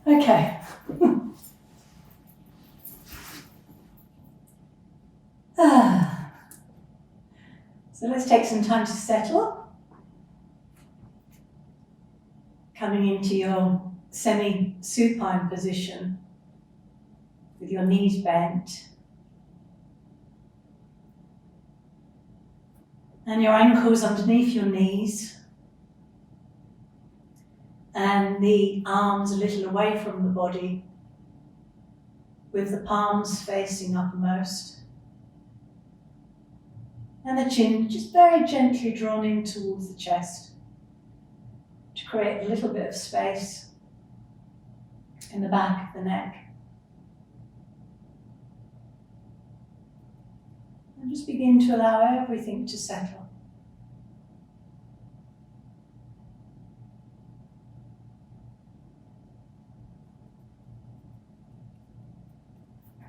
Okay. So let's take some time to settle. Coming into your semi-supine position with your knees bent and your ankles underneath your knees and the arms a little away from the body with the palms facing uppermost. And the chin just very gently drawn in towards the chest to create a little bit of space in the back of the neck. And just begin to allow everything to settle.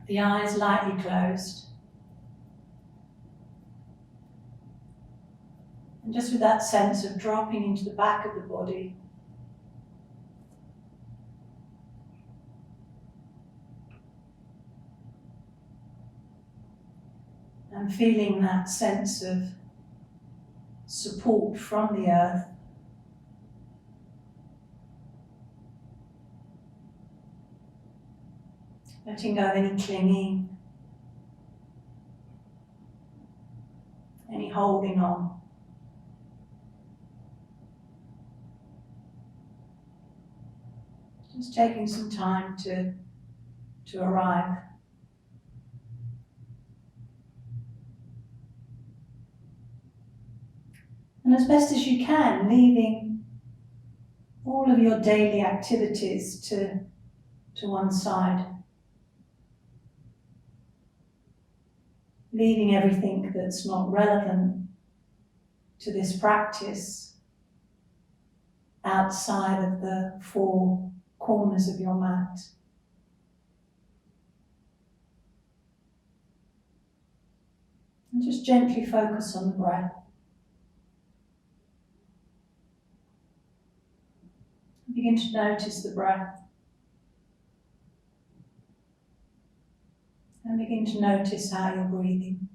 The eyes lightly closed. And just with that sense of dropping into the back of the body, and feeling that sense of support from the earth, letting go of any clinging, any holding on. Just taking some time to arrive. And as best as you can, leaving all of your daily activities to one side. Leaving everything that's not relevant to this practice outside of the four corners of your mat. And just gently focus on the breath. Begin to notice the breath. And begin to notice how you're breathing.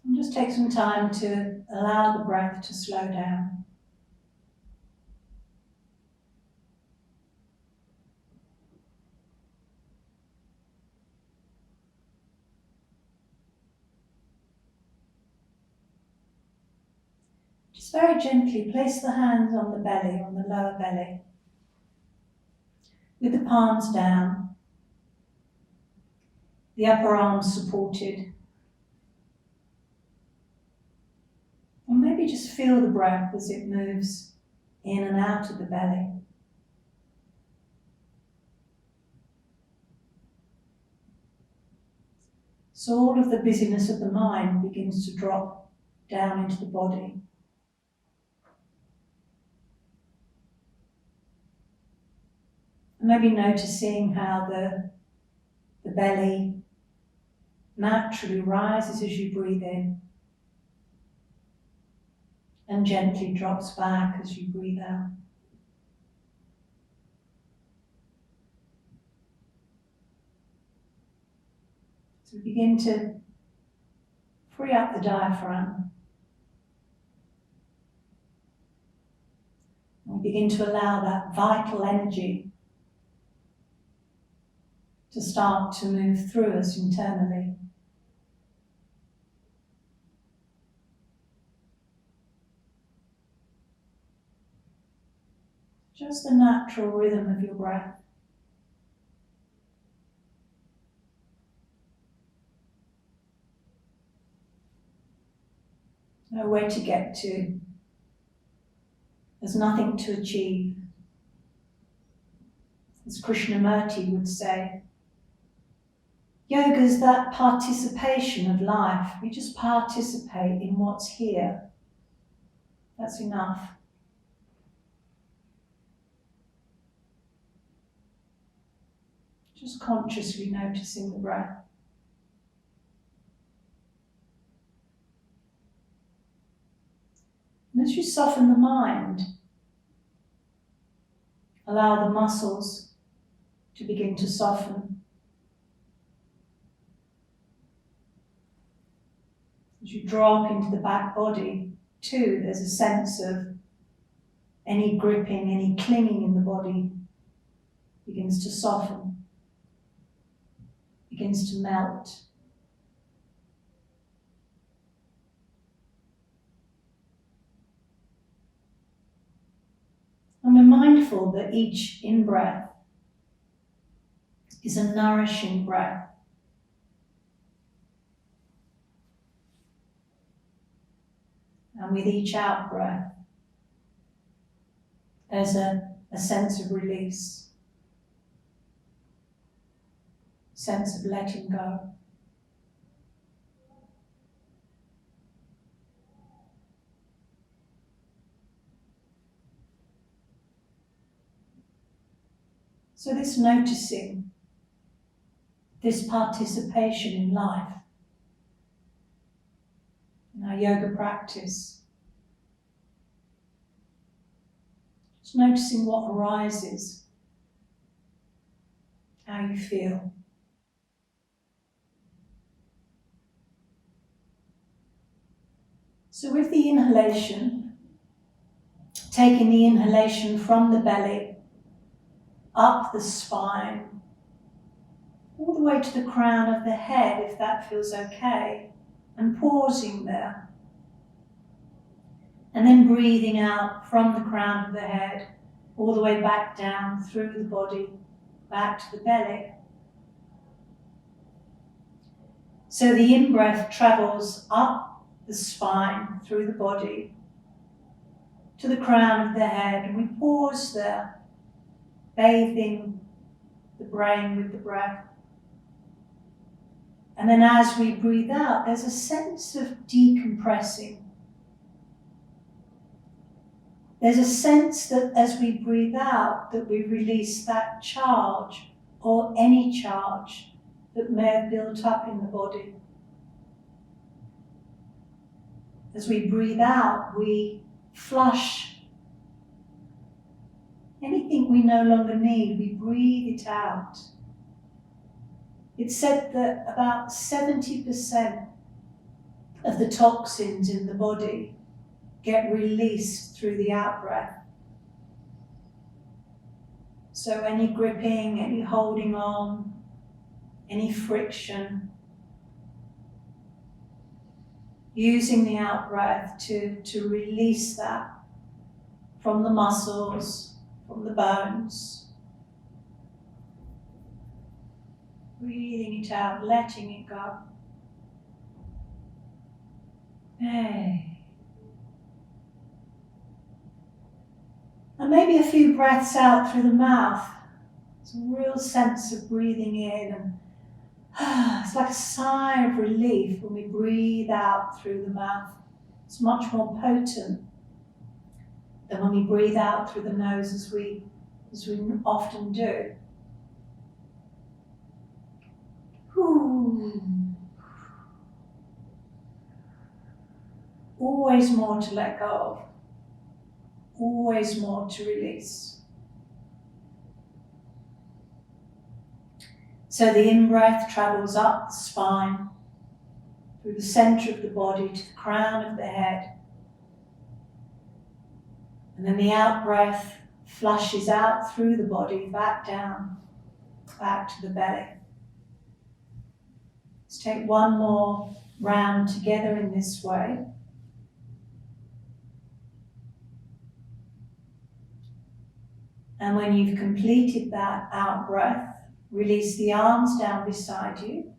And just take some time to allow the breath to slow down. Just very gently place the hands on the belly, on the lower belly, with the palms down, the upper arms supported. And maybe just feel the breath as it moves in and out of the belly. So all of the busyness of the mind begins to drop down into the body. And maybe noticing how the belly naturally rises as you breathe in and gently drops back as you breathe out. So we begin to free up the diaphragm. And we begin to allow that vital energy to start to move through us internally. Just the natural rhythm of your breath. Nowhere to get to. There's nothing to achieve. As Krishnamurti would say, yoga is that participation of life. We just participate in what's here. That's enough. Just consciously noticing the breath. And as you soften the mind, allow the muscles to begin to soften. As you drop into the back body, too, there's a sense of any gripping, any clinging in the body begins to soften, begins to melt. And we're mindful that each in-breath is a nourishing breath. And with each out-breath, there's a sense of release, sense of letting go. So this noticing, this participation in life, in our yoga practice, just noticing what arises, how you feel. So with the inhalation, taking the inhalation from the belly, up the spine, all the way to the crown of the head, if that feels okay, and pausing there. And then breathing out from the crown of the head, all the way back down through the body, back to the belly. So the in-breath travels up the spine, through the body, to the crown of the head, and we pause there, bathing the brain with the breath. And then as we breathe out, there's a sense of decompressing. There's a sense that as we breathe out, that we release that charge or any charge that may have built up in the body. As we breathe out, we flush anything we no longer need, we breathe it out. It's said that about 70% of the toxins in the body get released through the out-breath. So any gripping, any holding on, any friction, using the out-breath to release that from the muscles, from the bones. Breathing it out, letting it go. Hey. And maybe a few breaths out through the mouth. Some real sense of breathing in, and it's like a sigh of relief when we breathe out through the mouth. It's much more potent than when we breathe out through the nose as we often do. Always more to let go of. Always more to release. So the in-breath travels up the spine, through the center of the body to the crown of the head. And then the out-breath flushes out through the body, back down, back to the belly. Let's take one more round together in this way. And when you've completed that out-breath, release the arms down beside you.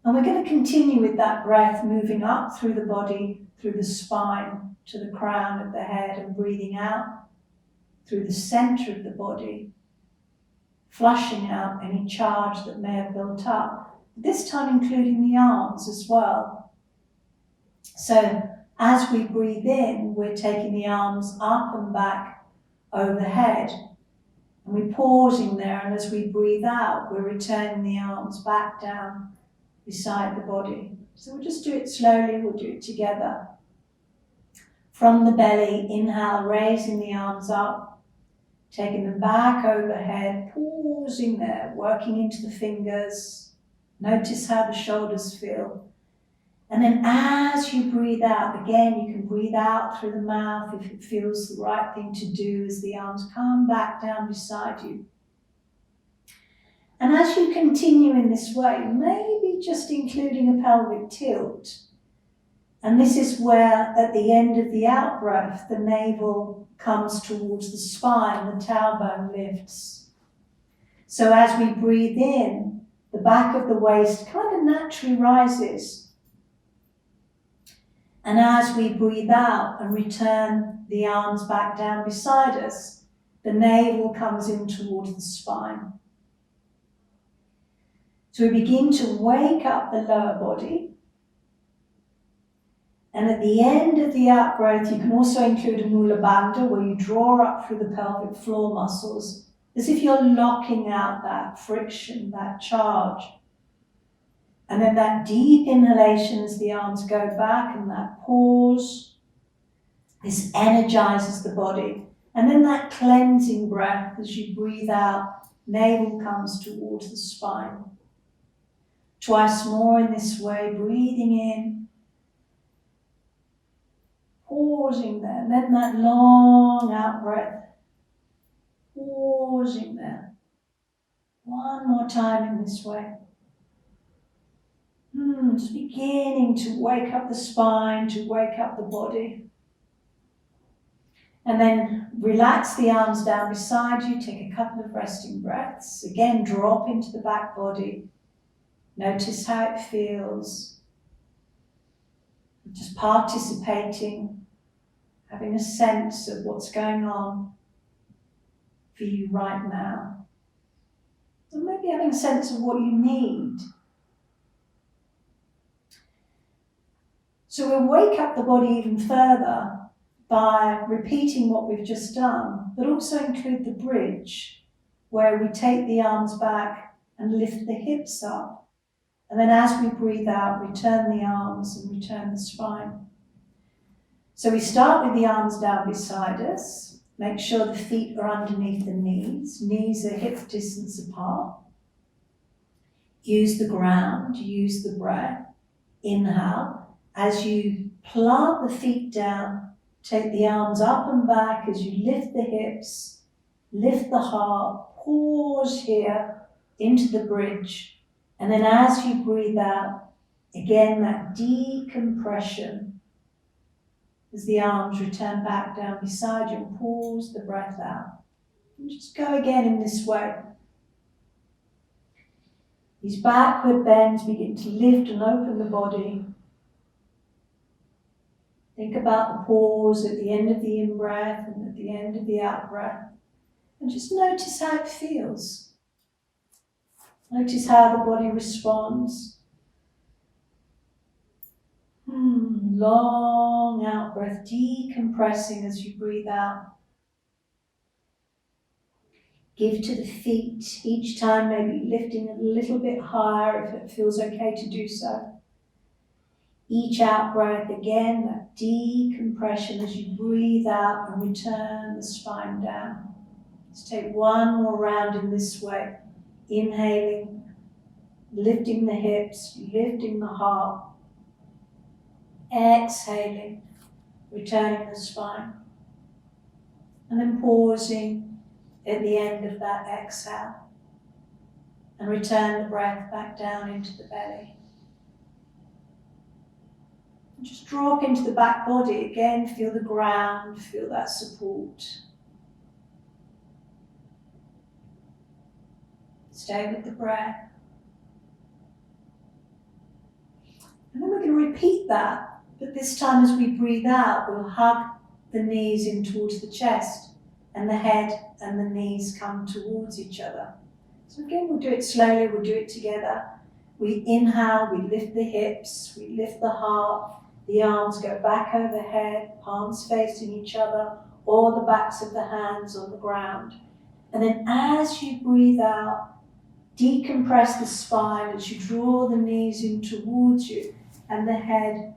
And we're going to continue with that breath, moving up through the body, through the spine, to the crown of the head, and breathing out through the center of the body, flushing out any charge that may have built up, this time including the arms as well. So as we breathe in, we're taking the arms up and back overhead, and we're pausing there, and as we breathe out, we're returning the arms back down beside the body. So we'll just do it slowly, we'll do it together. From the belly, inhale, raising the arms up, taking them back overhead, pausing there, working into the fingers. Notice how the shoulders feel. And then as you breathe out, again, you can breathe out through the mouth if it feels the right thing to do as the arms come back down beside you. And as you continue in this way, maybe just including a pelvic tilt. And this is where, at the end of the out-breath, the navel comes towards the spine, the tailbone lifts. So as we breathe in, the back of the waist kind of naturally rises. And as we breathe out and return the arms back down beside us, the navel comes in towards the spine. So we begin to wake up the lower body. And at the end of the out-breath, you can also include a Mula Bandha, where you draw up through the pelvic floor muscles, as if you're locking out that friction, that charge. And then that deep inhalation as the arms go back, and that pause. This energizes the body. And then that cleansing breath as you breathe out, navel comes towards the spine. Twice more in this way, breathing in, pausing there, and then that long out breath, pausing there. One more time in this way. Just beginning to wake up the spine, to wake up the body. And then relax the arms down beside you, take a couple of resting breaths. Again, drop into the back body. Notice how it feels. Just participating, having a sense of what's going on for you right now. And maybe having a sense of what you need. So we'll wake up the body even further by repeating what we've just done, but also include the bridge, where we take the arms back and lift the hips up. And then as we breathe out, return the arms and return the spine. So we start with the arms down beside us. Make sure the feet are underneath the knees. Knees are hip distance apart. Use the ground, use the breath. Inhale. As you plant the feet down, take the arms up and back as you lift the hips, lift the heart, pause here into the bridge. And then as you breathe out, again that decompression as the arms return back down beside you, and pause the breath out. And just go again in this way. These backward bends begin to lift and open the body. Think about the pause at the end of the in-breath and at the end of the out-breath. And just notice how it feels. Notice how the body responds. Long out-breath, decompressing as you breathe out. Give to the feet, each time maybe lifting a little bit higher if it feels okay to do so. Each out breath, again, that decompression as you breathe out and return the spine down. Let's take one more round in this way. Inhaling, lifting the hips, lifting the heart. Exhaling, returning the spine. And then pausing at the end of that exhale. And return the breath back down into the belly. Just drop into the back body again, feel the ground, feel that support. Stay with the breath. And then we're going to repeat that, but this time as we breathe out, we'll hug the knees in towards the chest, and the head and the knees come towards each other. So again, we'll do it slowly, we'll do it together. We inhale, we lift the hips, we lift the heart. The arms go back overhead, palms facing each other, or the backs of the hands on the ground. And then as you breathe out, Decompress the spine as you draw the knees in towards you, and the head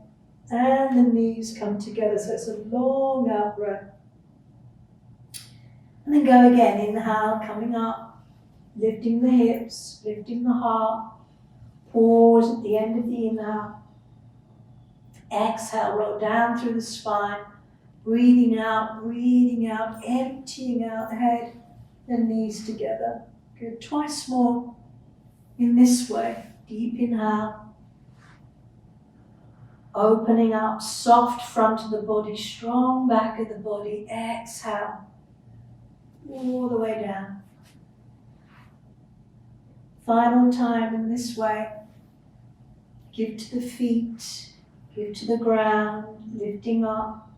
and the knees come together. So it's a long out breath. And then go again. Inhale, coming up, lifting the hips, lifting the heart. Pause at the end of the inhale. Exhale, roll down through the spine. Breathing out, emptying out the head and knees together. Good. Twice more in this way. Deep inhale. Opening up, soft front of the body, strong back of the body. Exhale. All the way down. Final time in this way. Give to the feet, give to the ground, lifting up.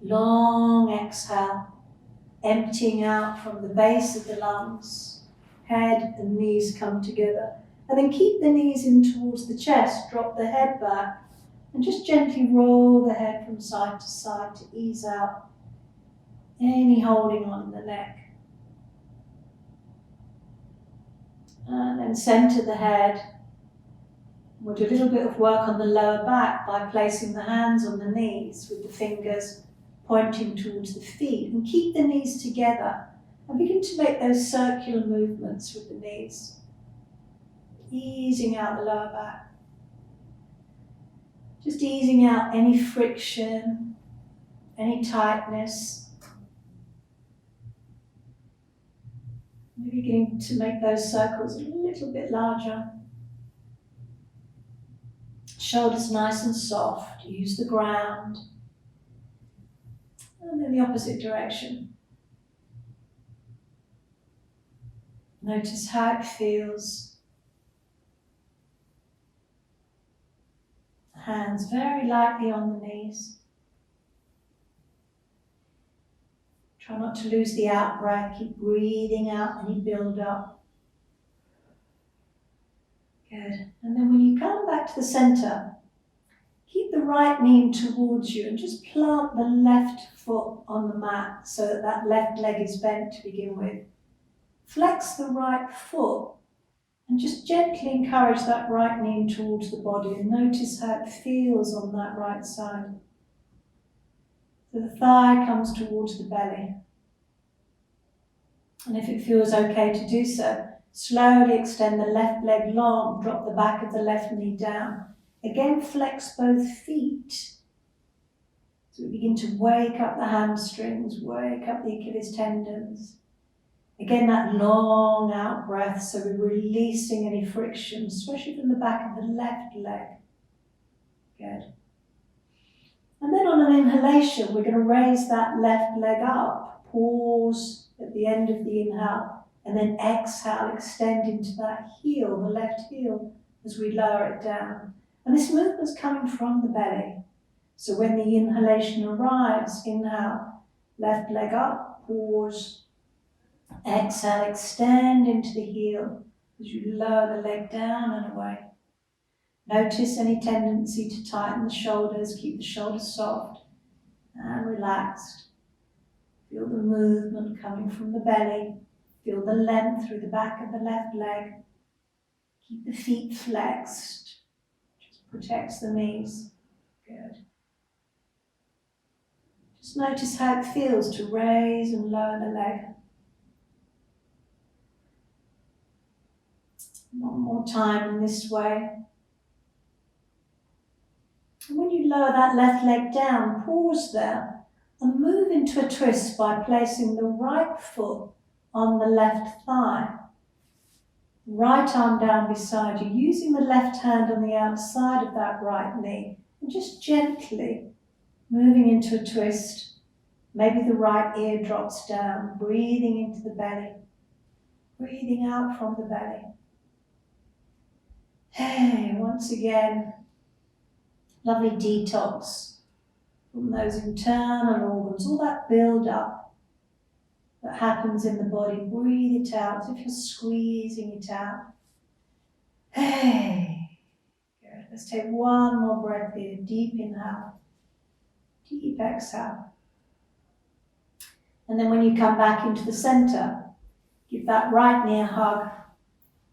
Long exhale, emptying out from the base of the lungs. Head and knees come together. And then keep the knees in towards the chest, drop the head back, and just gently roll the head from side to side to ease out any holding on in the neck. And then center the head. We'll do a little bit of work on the lower back by placing the hands on the knees with the fingers pointing towards the feet. And keep the knees together and begin to make those circular movements with the knees. Easing out the lower back. Just easing out any friction, any tightness. Maybe beginning to make those circles a little bit larger. Shoulders nice and soft. Use the ground. And then the opposite direction. Notice how it feels. Hands very lightly on the knees. Try not to lose the out breath. Keep breathing out any build up. Good. And then when you come back to the center, keep the right knee towards you and just plant the left foot on the mat so that that left leg is bent to begin with. Flex the right foot and just gently encourage that right knee towards the body and notice how it feels on that right side. So the thigh comes towards the belly. And if it feels okay to do so, slowly extend the left leg long, drop the back of the left knee down. Again, flex both feet. So we begin to wake up the hamstrings, wake up the Achilles tendons. Again, that long out breath, so we're releasing any friction, especially from the back of the left leg. Good. And then on an inhalation, we're going to raise that left leg up. Pause at the end of the inhale, and then exhale, extend into that heel, the left heel, as we lower it down. And this movement's coming from the belly. So when the inhalation arrives, inhale, left leg up, pause, exhale, extend into the heel as you lower the leg down and away. Notice any tendency to tighten the shoulders, keep the shoulders soft and relaxed. Feel the movement coming from the belly. Feel the length through the back of the left leg. Keep the feet flexed. Just protects the knees. Good. Just notice how it feels to raise and lower the leg. One more time in this way. And when you lower that left leg down, pause there and move into a twist by placing the right foot on the left thigh. Right arm down beside you, using the left hand on the outside of that right knee, and just gently moving into a twist. Maybe the right ear drops down, breathing into the belly, breathing out from the belly. Hey, once again, lovely detox from those internal organs, all that build-up that happens in the body. Breathe it out as if you're squeezing it out. Hey, good. Let's take one more breath here. Deep inhale, deep exhale. And then when you come back into the center, Give that right knee a hug.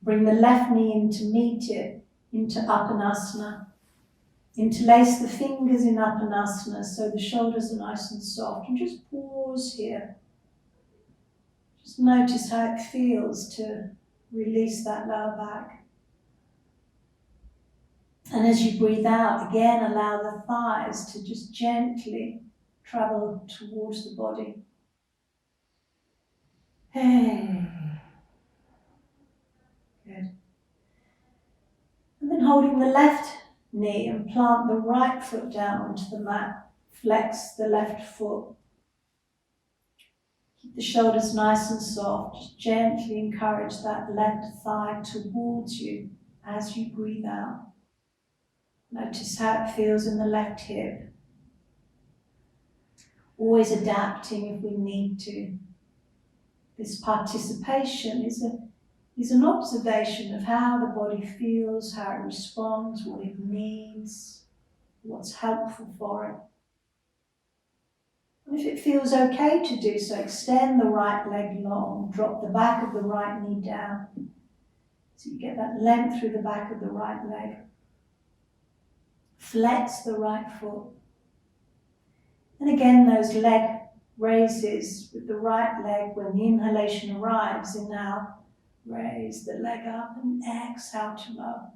Bring the left knee in to meet it into Apanasana. Interlace the fingers in Apanasana so the shoulders are nice and soft. And just pause here. Just notice how it feels to release that lower back. And as you breathe out, again allow the thighs to just gently travel towards the body. Hey. Good. And then holding the left knee and plant the right foot down onto the mat. Flex the left foot. Keep the shoulders nice and soft. Just gently encourage that left thigh towards you as you breathe out. Notice how it feels in the left hip. Always adapting if we need to. This participation is an observation of how the body feels, how it responds, what it needs, what's helpful for it. And if it feels okay to do so, extend the right leg long, drop the back of the right knee down. So you get that length through the back of the right leg. Flex the right foot. And again, those leg raises with the right leg when the inhalation arrives. Inhale, raise the leg up and exhale to lower.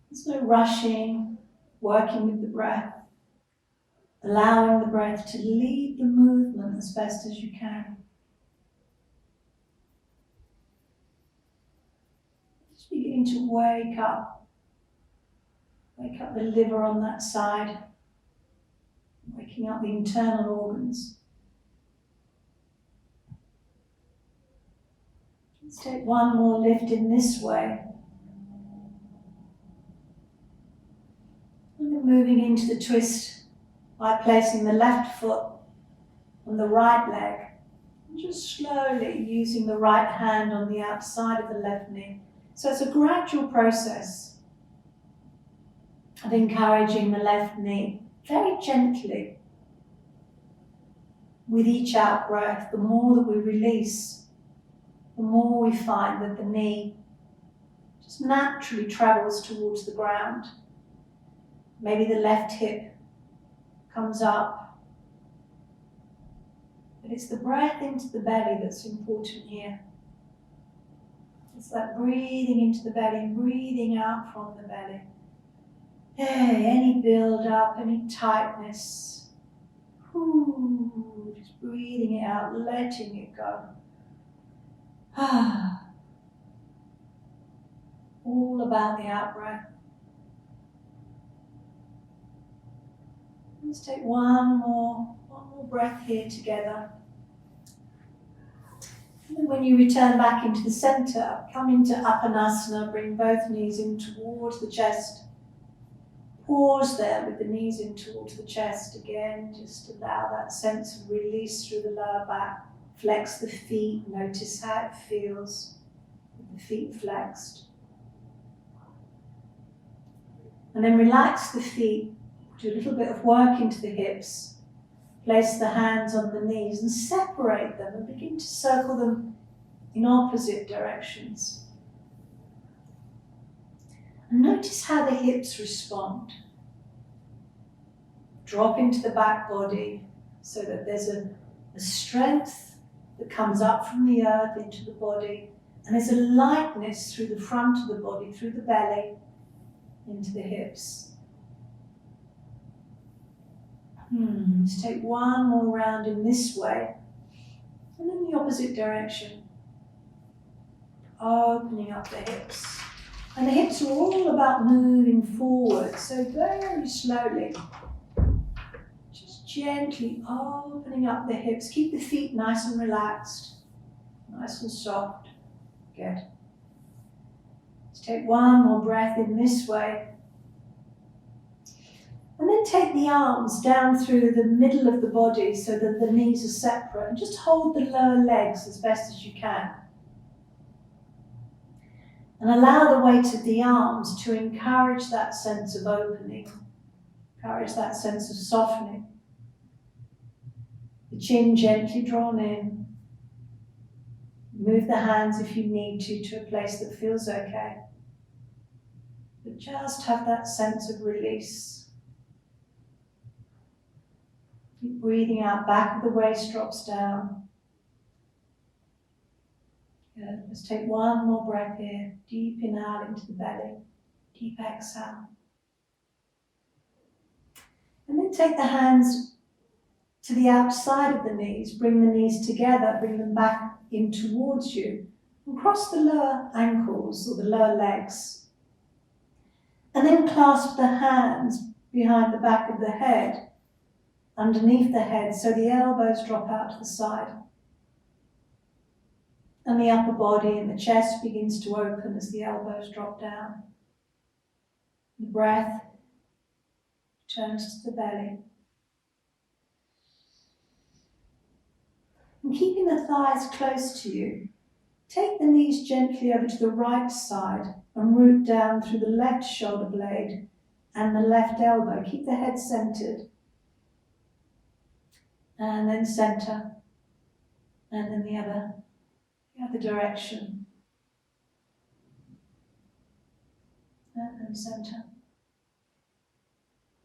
There's no rushing, working with the breath. Allowing the breath to lead the movement as best as you can. Just beginning to wake up the liver on that side, waking up the internal organs. Let's take one more lift in this way. And then moving into the twist by placing the left foot on the right leg. And just slowly using the right hand on the outside of the left knee. So it's a gradual process of encouraging the left knee very gently. With each out breath, the more that we release, the more we find that the knee just naturally travels towards the ground. Maybe the left hip comes up. But it's the breath into the belly that's important here. It's that breathing into the belly, breathing out from the belly. Hey, any build up, any tightness. Just breathing it out, letting it go. All about the out breath. Let's take one more breath here together. And then when you return back into the center, come into Apanasana, bring both knees in towards the chest. Pause there with the knees in towards the chest again, just allow that sense of release through the lower back. Flex the feet, notice how it feels with the feet flexed. And then relax the feet, do a little bit of work into the hips. Place the hands on the knees and separate them and begin to circle them in opposite directions. And notice how the hips respond. Drop into the back body so that there's a strength that comes up from the earth into the body, and there's a lightness through the front of the body, through the belly, into the hips. Let's take one more round in this way, and then the opposite direction. Opening up the hips. And the hips are all about moving forward, so very slowly, just gently opening up the hips. Keep the feet nice and relaxed, nice and soft. Good. Let's take one more breath in this way. And then take the arms down through the middle of the body so that the knees are separate, and just hold the lower legs as best as you can. And allow the weight of the arms to encourage that sense of opening, encourage that sense of softening. The The chin gently drawn in. Move the hands if you need to a place that feels okay. But just have that sense of release. Keep breathing out, back of the waist drops down. Good. Let's take one more breath here. Deep inhale into the belly. Deep exhale. And then take the hands to the outside of the knees. Bring the knees together, bring them back in towards you. And cross the lower ankles or the lower legs. And then clasp the hands behind the back of the head, underneath the head, so the elbows drop out to the side. And the upper body and the chest begins to open as the elbows drop down. The breath turns to the belly. And keeping the thighs close to you, take the knees gently over to the right side and root down through the left shoulder blade and the left elbow. Keep the head centered. And then center. And then the other direction. And then center.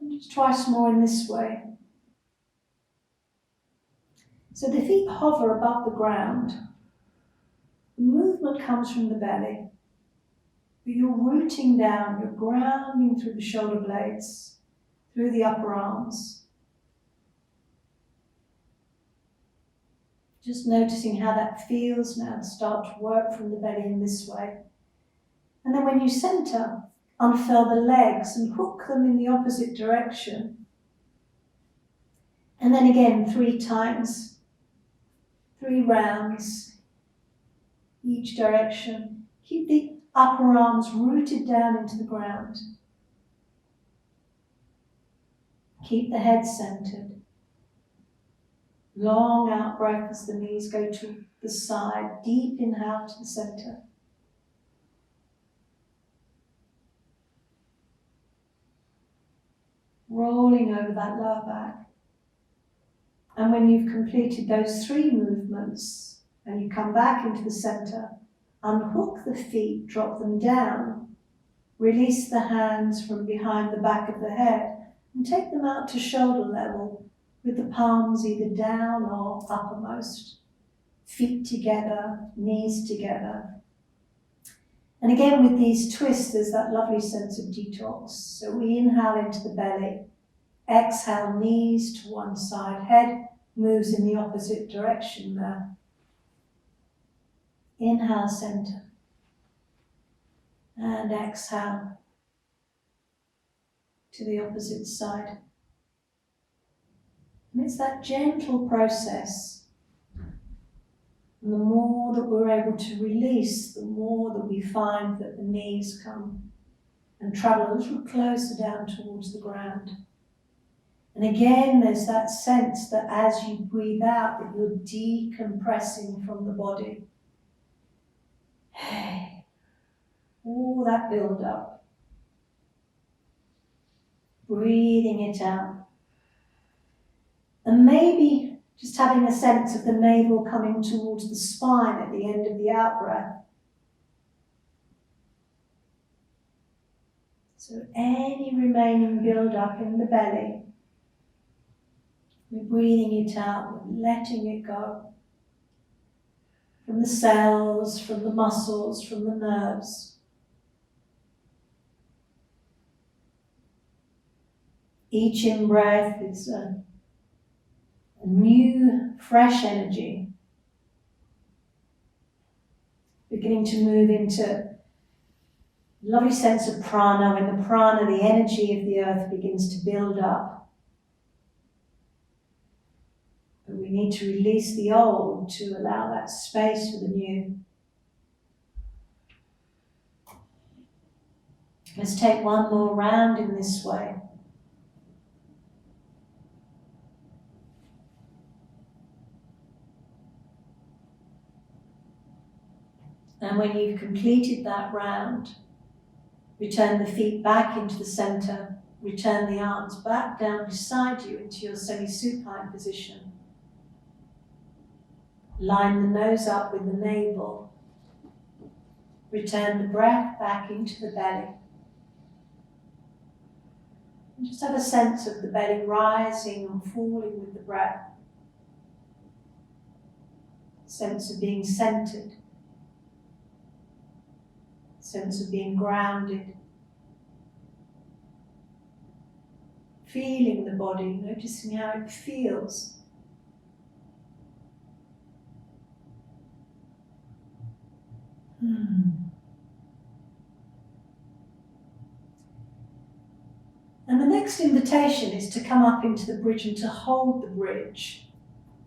And just twice more in this way. So the feet hover above the ground. The movement comes from the belly. But you're rooting down, you're grounding through the shoulder blades, through the upper arms. Just noticing how that feels now to start to work from the belly in this way. And then when you center, unfurl the legs and hook them in the opposite direction. And then again 3 times, 3 rounds, each direction. Keep the upper arms rooted down into the ground. Keep the head centered. Long out breath as the knees go to the side. Deep inhale to the center. Rolling over that lower back. And when you've completed those 3 movements and you come back into the center, unhook the feet, drop them down, release the hands from behind the back of the head and take them out to shoulder level with the palms either down or uppermost. Feet together, knees together. And again with these twists, there's that lovely sense of detox. So we inhale into the belly, exhale, knees to one side, head moves in the opposite direction there. Inhale, center. And exhale to the opposite side. And it's that gentle process. And the more that we're able to release, the more that we find that the knees come and travel a little closer down towards the ground. And again, there's that sense that as you breathe out, that you're decompressing from the body. All that build up. Breathing it out. And maybe just having a sense of the navel coming towards the spine at the end of the out-breath. So any remaining build-up in the belly, we're breathing it out, we're letting it go. From the cells, from the muscles, from the nerves. Each in-breath is a new, fresh energy. Beginning to move into a lovely sense of prana. When the prana, the energy of the earth, begins to build up. But we need to release the old to allow that space for the new. Let's take one more round in this way. And when you've completed that round, return the feet back into the center, return the arms back down beside you into your semi-supine position. Line the nose up with the navel. Return the breath back into the belly. And just have a sense of the belly rising and falling with the breath. Sense of being centered. Sense of being grounded. Feeling the body, noticing how it feels. And the next invitation is to come up into the bridge and to hold the bridge.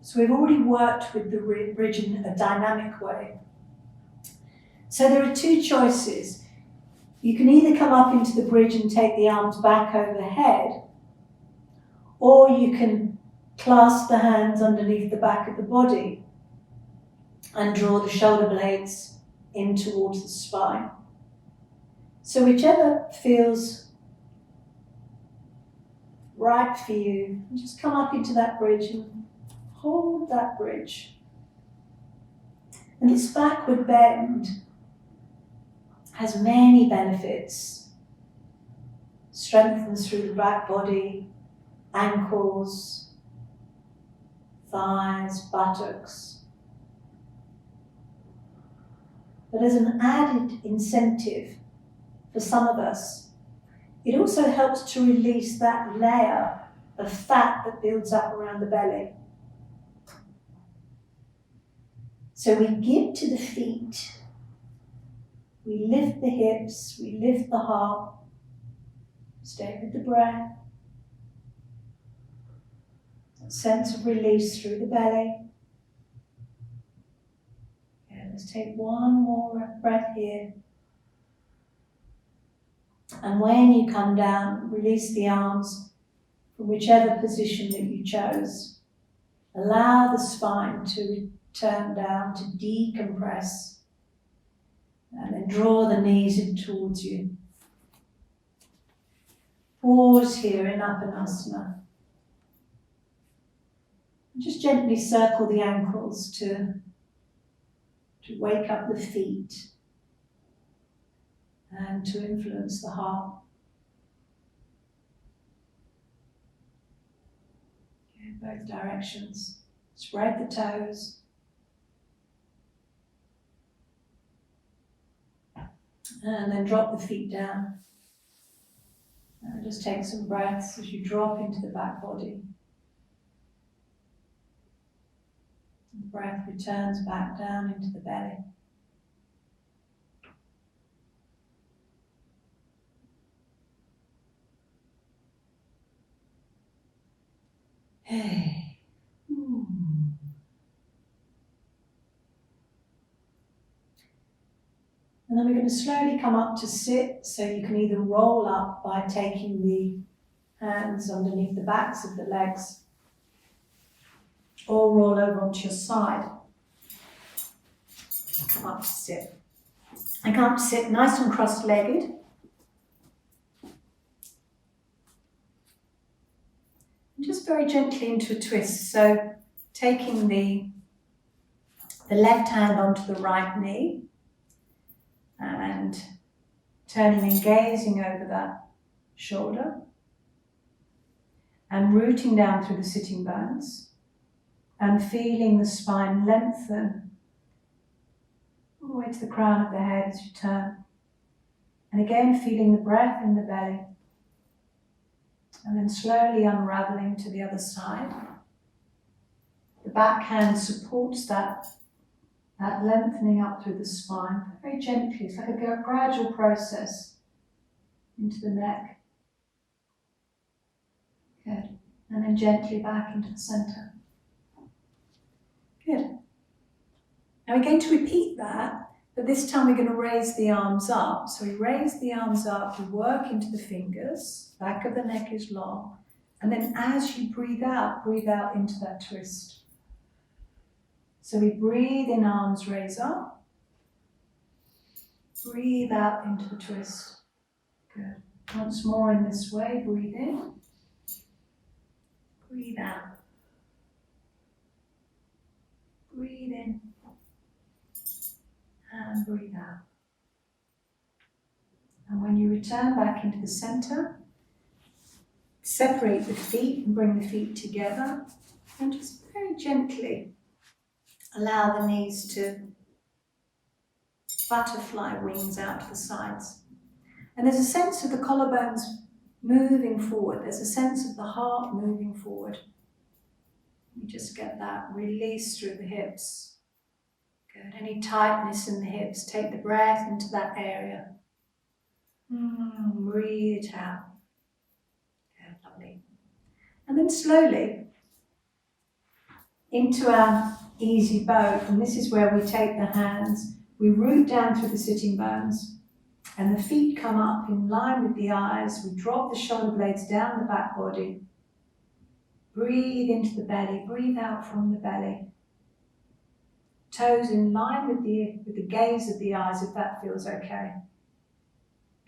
So we've already worked with the bridge in a dynamic way. So there are two choices. You can either come up into the bridge and take the arms back overhead, or you can clasp the hands underneath the back of the body and draw the shoulder blades in towards the spine. So whichever feels right for you, just come up into that bridge and hold that bridge. And this backward bend has many benefits. Strengthens through the back body, ankles, thighs, buttocks. But as an added incentive for some of us, it also helps to release that layer of fat that builds up around the belly. So we give to the feet, we lift the hips, we lift the heart, stay with the breath, that sense of release through the belly. Okay, let's take one more breath here. And when you come down, release the arms from whichever position that you chose. Allow the spine to return down, to decompress. And then draw the knees in towards you. Pause here in Uttanasana. Just gently circle the ankles to wake up the feet and to influence the heart. Okay, both directions. Spread the toes. And then drop the feet down. And just take some breaths as you drop into the back body. The breath returns back down into the belly. Hey. And then we're going to slowly come up to sit, so you can either roll up by taking the hands underneath the backs of the legs, or roll over onto your side. Come up to sit. And come up to sit nice and cross-legged. And just very gently into a twist. So taking the left hand onto the right knee, and turning and gazing over that shoulder, and rooting down through the sitting bones, and feeling the spine lengthen all the way to the crown of the head as you turn. And again, feeling the breath in the belly, and then slowly unraveling to the other side. The back hand supports that lengthening up through the spine, very gently. It's like a gradual process into the neck. Good. And then gently back into the center. Good. Now we're going to repeat that, but this time we're going to raise the arms up. So we raise the arms up, we work into the fingers, back of the neck is long, and then as you breathe out into that twist. So we breathe in, arms raise up. Breathe out into the twist. Good. Once more in this way, breathe in. Breathe out. breathe in and breathe out. And when you return back into the center, separate the feet and bring the feet together, and just very gently allow the knees to butterfly wings out to the sides. And there's a sense of the collarbones moving forward. There's a sense of the heart moving forward. You just get that release through the hips. Good. Any tightness in the hips, take the breath into that area. Breathe it out. Good, lovely. And then slowly into our easy bow. And this is where we take the hands, we root down through the sitting bones, and the feet come up in line with the eyes. We drop the shoulder blades down the back body. Breathe into the belly, breathe out from the belly. Toes in line with the gaze of the eyes, if that feels okay.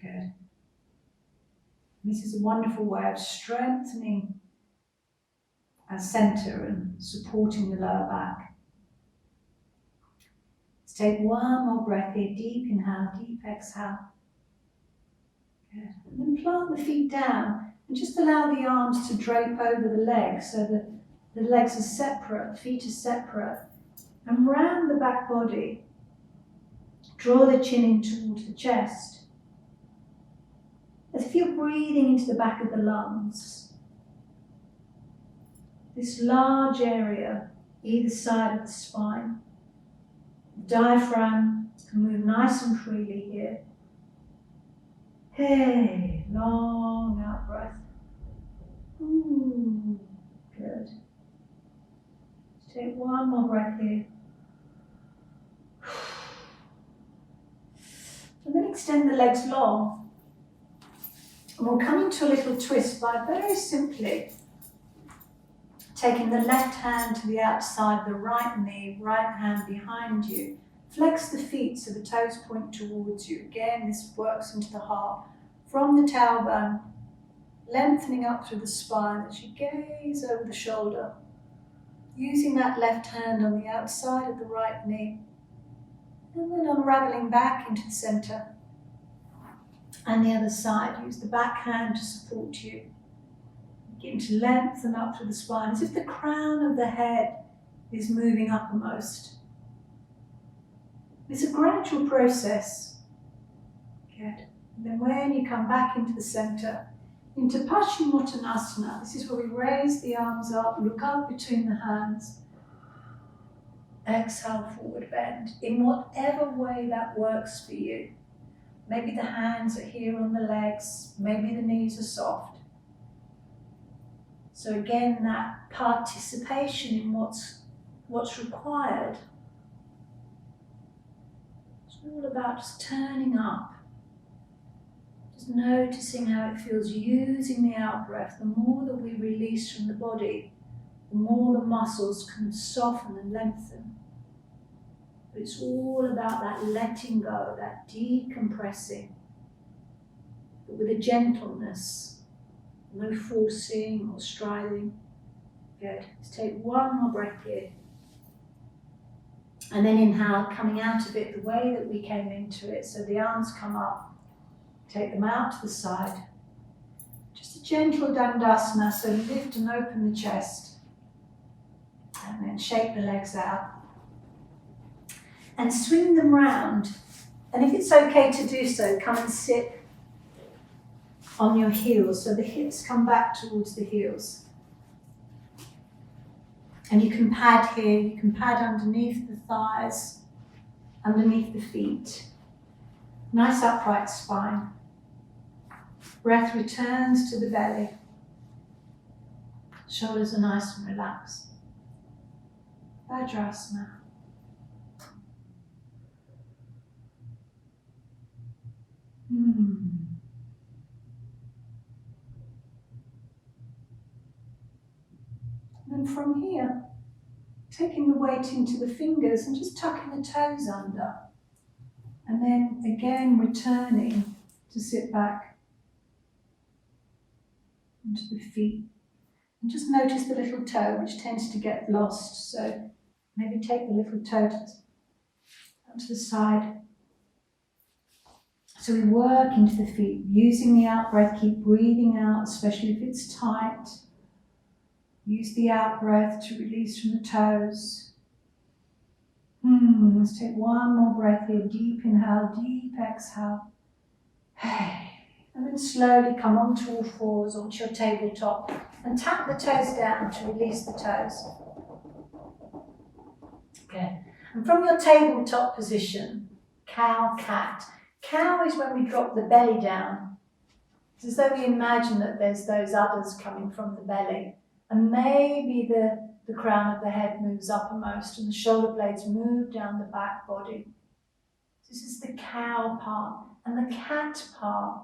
Good. This is a wonderful way of strengthening our center and supporting the lower back. Let's take one more breath here. Deep inhale, deep exhale. Good. And then plant the feet down and just allow the arms to drape over the legs so that the legs are separate, the feet are separate. And round the back body, draw the chin in towards the chest. As if you're breathing into the back of the lungs. This large area, either side of the spine. The diaphragm can move nice and freely here. Hey, long out breath. Ooh, good. Let's take one more breath here. And then extend the legs long. And we'll come into a little twist by very simply taking the left hand to the outside, the right knee, right hand behind you. Flex the feet so the toes point towards you. Again, this works into the heart. From the tailbone, lengthening up through the spine as you gaze over the shoulder. Using that left hand on the outside of the right knee. And then unraveling back into the center. And the other side, use the back hand to support you. Begin to lengthen up through the spine as if the crown of the head is moving uppermost. It's a gradual process. Good. And then when you come back into the center, into Paschimottanasana, this is where we raise the arms up, look up between the hands. Exhale, forward bend, in whatever way that works for you. Maybe the hands are here on the legs, maybe the knees are soft. So again, that participation in what's required. It's all about just turning up, just noticing how it feels, using the out breath. The more that we release from the body, the more the muscles can soften and lengthen. But it's all about that letting go, that decompressing, but with a gentleness, no forcing or striving. Good. Let's take one more breath here. And then inhale, coming out of it the way that we came into it. So the arms come up, take them out to the side. Just a gentle dandasana, so lift and open the chest. And then shake the legs out. And swing them round. And if it's okay to do so, come and sit on your heels, so the hips come back towards the heels. And you can pad here, you can pad underneath the thighs, underneath the feet. Nice upright spine. Breath returns to the belly. Shoulders are nice and relaxed. Vajrasana. And from here, taking the weight into the fingers and just tucking the toes under. And then again returning to sit back into the feet. And just notice the little toe which tends to get lost. So Maybe take the little toe to the side. So we work into the feet, using the out breath, keep breathing out, especially if it's tight. Use the out breath to release from the toes. Let's take one more breath here. Deep inhale, deep exhale. And then slowly come onto all fours, onto your tabletop, and tap the toes down to release the toes. Okay. And from your tabletop position, cow, cat. Cow is when we drop the belly down. It's as though we imagine that there's those udders coming from the belly. And maybe the crown of the head moves uppermost and the shoulder blades move down the back body. This is the cow part. And the cat part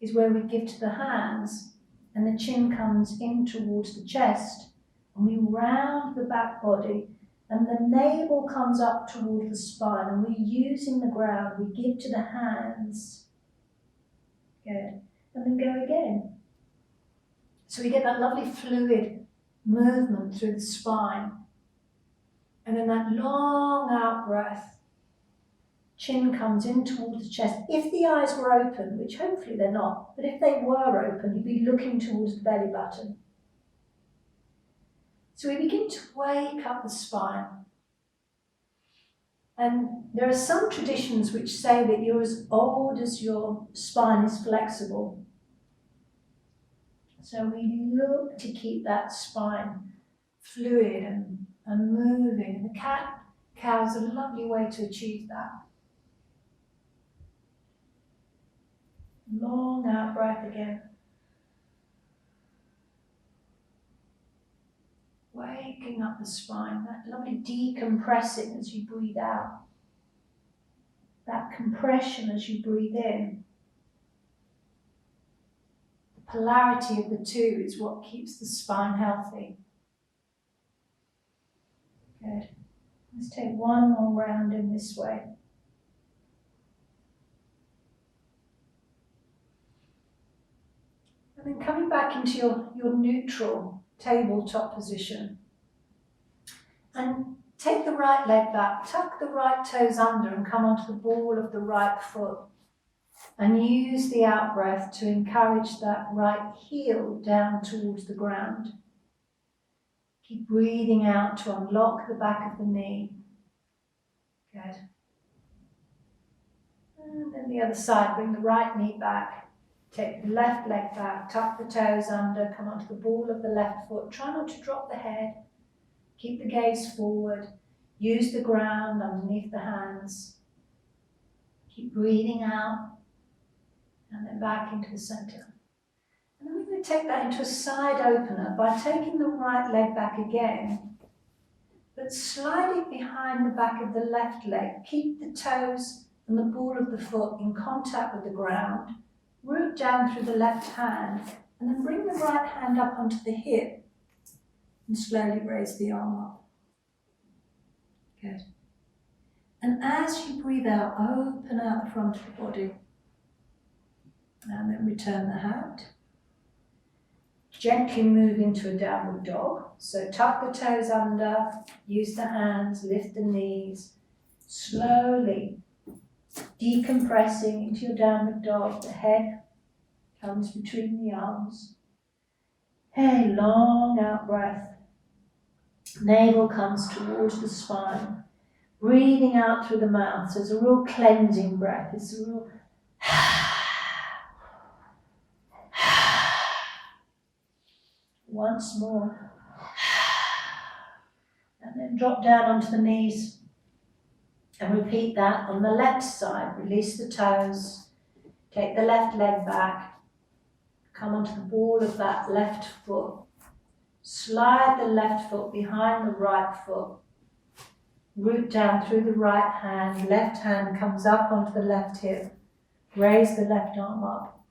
is where we give to the hands and the chin comes in towards the chest and we round the back body and the navel comes up towards the spine and we're using the ground. We give to the hands. Good. And then go again. So we get that lovely fluid movement through the spine. And then that long out breath. Chin comes in towards the chest. If the eyes were open, which hopefully they're not, but if they were open, you'd be looking towards the belly button. So we begin to wake up the spine. And there are some traditions which say that you're as old as your spine is flexible. So we look to keep that spine fluid and moving. And the cow is a lovely way to achieve that. Long out breath again. Waking up the spine, that lovely decompressing as you breathe out. That compression as you breathe in. The polarity of the two is what keeps the spine healthy. Good. Let's take one more round in this way. And then coming back into your neutral tabletop position. And take the right leg back, tuck the right toes under and come onto the ball of the right foot. And use the out breath to encourage that right heel down towards the ground. Keep breathing out to unlock the back of the knee. Good. And then the other side, bring the right knee back. Take the left leg back, tuck the toes under, come onto the ball of the left foot. Try not to drop the head. Keep the gaze forward. Use the ground underneath the hands. Keep breathing out. And then back into the center. And then we're going to take that into a side opener by taking the right leg back again. But slide it behind the back of the left leg. Keep the toes and the ball of the foot in contact with the ground. Root down through the left hand and then bring the right hand up onto the hip and slowly raise the arm up. Good. And as you breathe out, open out the front of the body and then return the hand. Gently move into a downward dog. So tuck the toes under, use the hands, lift the knees, slowly decompressing into your downward dog. The head comes between the arms. Hey, long out breath. Navel comes towards the spine. Breathing out through the mouth. So it's a real cleansing breath. It's a real once more. And then drop down onto the knees. And repeat that on the left side. Release the toes. Take the left leg back. Come onto the ball of that left foot. Slide the left foot behind the right foot. Root down through the right hand. Left hand comes up onto the left hip. Raise the left arm up.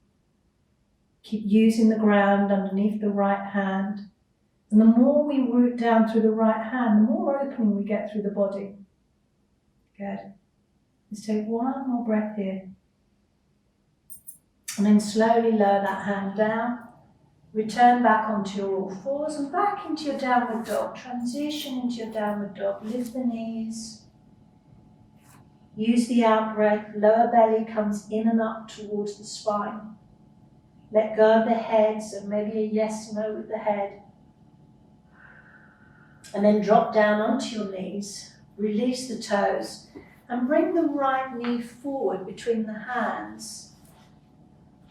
Keep using the ground underneath the right hand. And the more we root down through the right hand, the more opening we get through the body. Good. Let's take one more breath here. And then slowly lower that hand down. Return back onto your all fours and back into your downward dog. Transition into your downward dog. Lift the knees. Use the out breath. Lower belly comes in and up towards the spine. Let go of the head, so maybe a yes, no with the head. And then drop down onto your knees. Release the toes. And bring the right knee forward between the hands.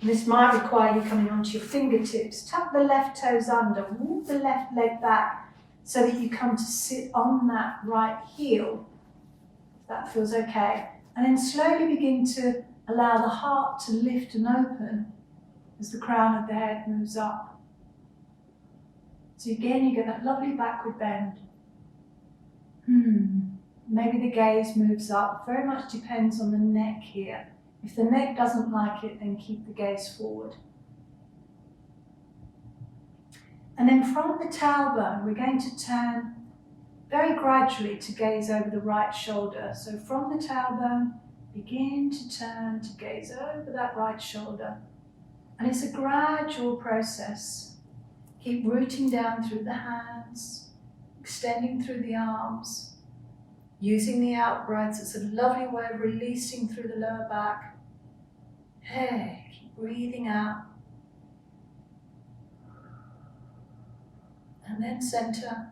And this might require you coming onto your fingertips. Tuck the left toes under. Walk the left leg back so that you come to sit on that right heel. That feels okay. And then slowly begin to allow the heart to lift and open as the crown of the head moves up. So again, you get that lovely backward bend. Maybe the gaze moves up. Very much depends on the neck here. If the neck doesn't like it, then keep the gaze forward. And then from the tailbone, we're going to turn very gradually to gaze over the right shoulder. So from the tailbone, begin to turn to gaze over that right shoulder. And it's a gradual process. Keep rooting down through the hands, extending through the arms, using the out breaths. It's a lovely way of releasing through the lower back. Hey, keep breathing out. And then center.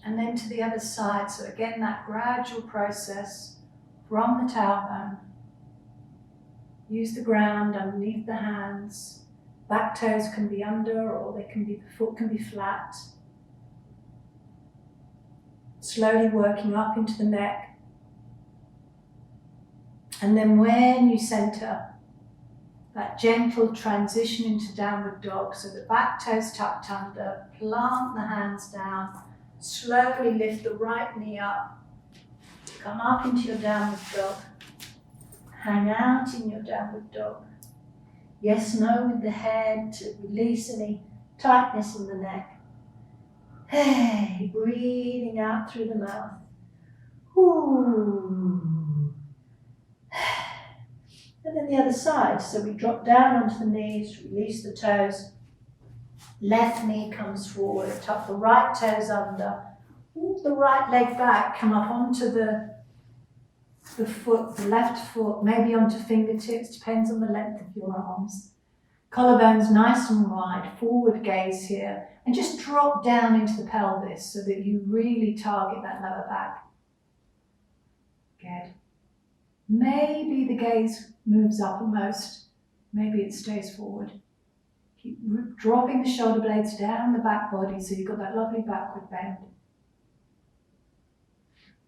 And then to the other side. So again, that gradual process from the tailbone. Use the ground underneath the hands. Back toes can be under, or the foot can be flat. Slowly working up into the neck. And then when you center, that gentle transition into downward dog, so the back toes tucked under, plant the hands down, slowly lift the right knee up, come up into your downward dog, hang out in your downward dog. Yes, no with the head to release any tightness in the neck. Hey, breathing out through the mouth. Ooh. And then the other side, so we drop down onto the knees, release the toes, left knee comes forward, tuck the right toes under, walk the right leg back, come up onto the foot, the left foot, maybe onto fingertips, depends on the length of your arms. Collarbones nice and wide, forward gaze here, and just drop down into the pelvis so that you really target that lower back. Good. Maybe the gaze moves uppermost, maybe it stays forward. Keep dropping the shoulder blades down the back body so you've got that lovely backward bend.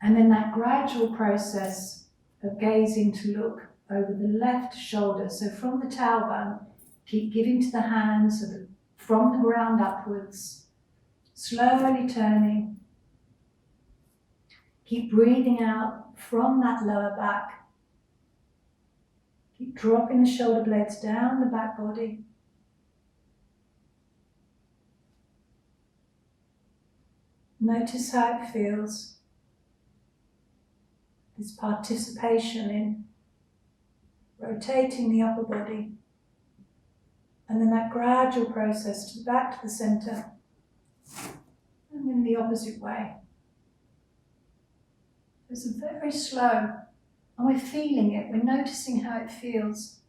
And then that gradual process of gazing to look over the left shoulder. So from the tailbone, keep giving to the hands so that from the ground upwards, slowly turning. Keep breathing out from that lower back. Keep dropping the shoulder blades down the back body. Notice how it feels. This participation in rotating the upper body. And then that gradual process to back to the center. And then the opposite way. It's very slow. And we're feeling it, we're noticing how it feels.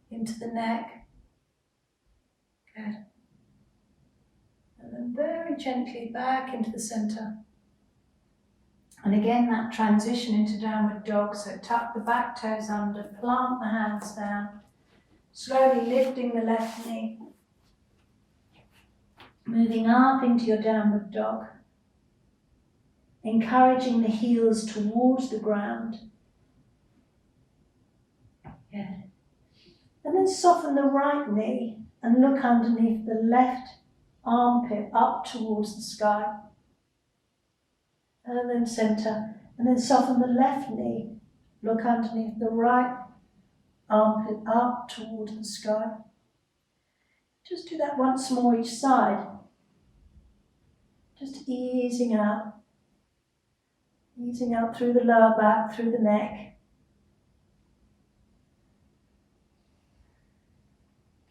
Into the neck. Good. And then very gently back into the center. And again, that transition into downward dog. So tuck the back toes under, plant the hands down. Slowly lifting the left knee. Moving up into your downward dog. Encouraging the heels towards the ground. Good. And then soften the right knee and look underneath the left armpit up towards the sky. And then center. And then soften the left knee. Look underneath the right armpit up towards the sky. Just do that once more each side. Just easing out. Easing out through the lower back, through the neck.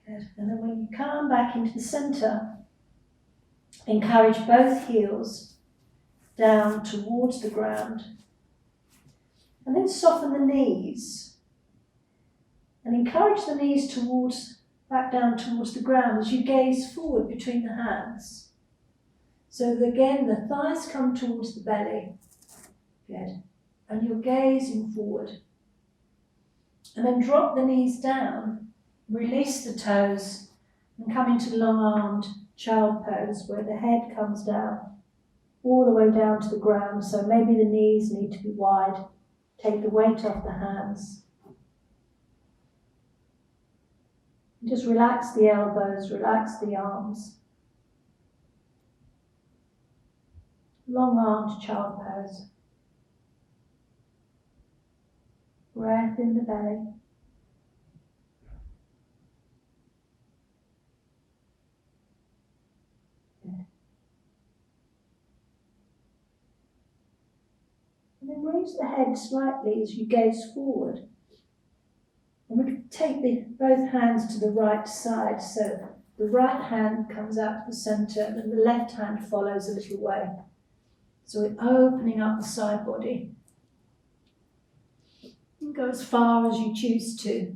Good. And then when you come back into the centre, encourage both heels down towards the ground. And then soften the knees. And encourage the knees back down towards the ground as you gaze forward between the hands. So that again, the thighs come towards the belly. Good. And you're gazing forward. And then drop the knees down, release the toes, and come into long-armed child pose where the head comes down, all the way down to the ground. So maybe the knees need to be wide. Take the weight off the hands. Just relax the elbows, relax the arms. Long-armed child pose. Breath in the belly. Good. And then raise the head slightly as you gaze forward. And we can take both hands to the right side, so the right hand comes out to the centre and the left hand follows a little way. So we're opening up the side body. You can go as far as you choose to.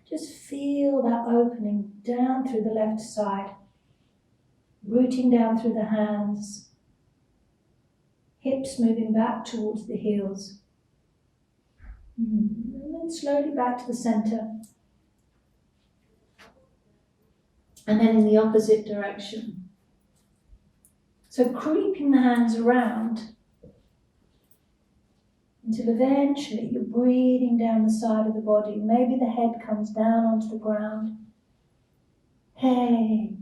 Just feel that opening down through the left side, rooting down through the hands, hips moving back towards the heels. And then slowly back to the centre. And then in the opposite direction. So creeping the hands around until eventually you're breathing down the side of the body. Maybe the head comes down onto the ground. Hey,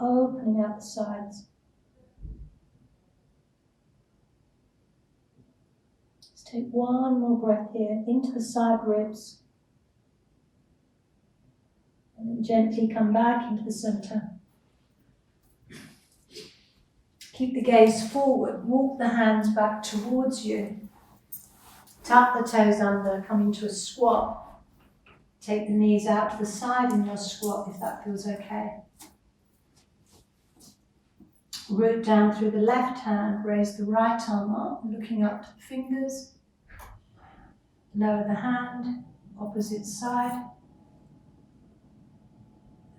opening out the sides. Let's take one more breath here into the side ribs. And then gently come back into the centre. Keep the gaze forward. Walk the hands back towards you. Tuck the toes under, come into a squat. Take the knees out to the side in your squat if that feels okay. Root down through the left hand, raise the right arm up, looking up to the fingers. Lower the hand, opposite side.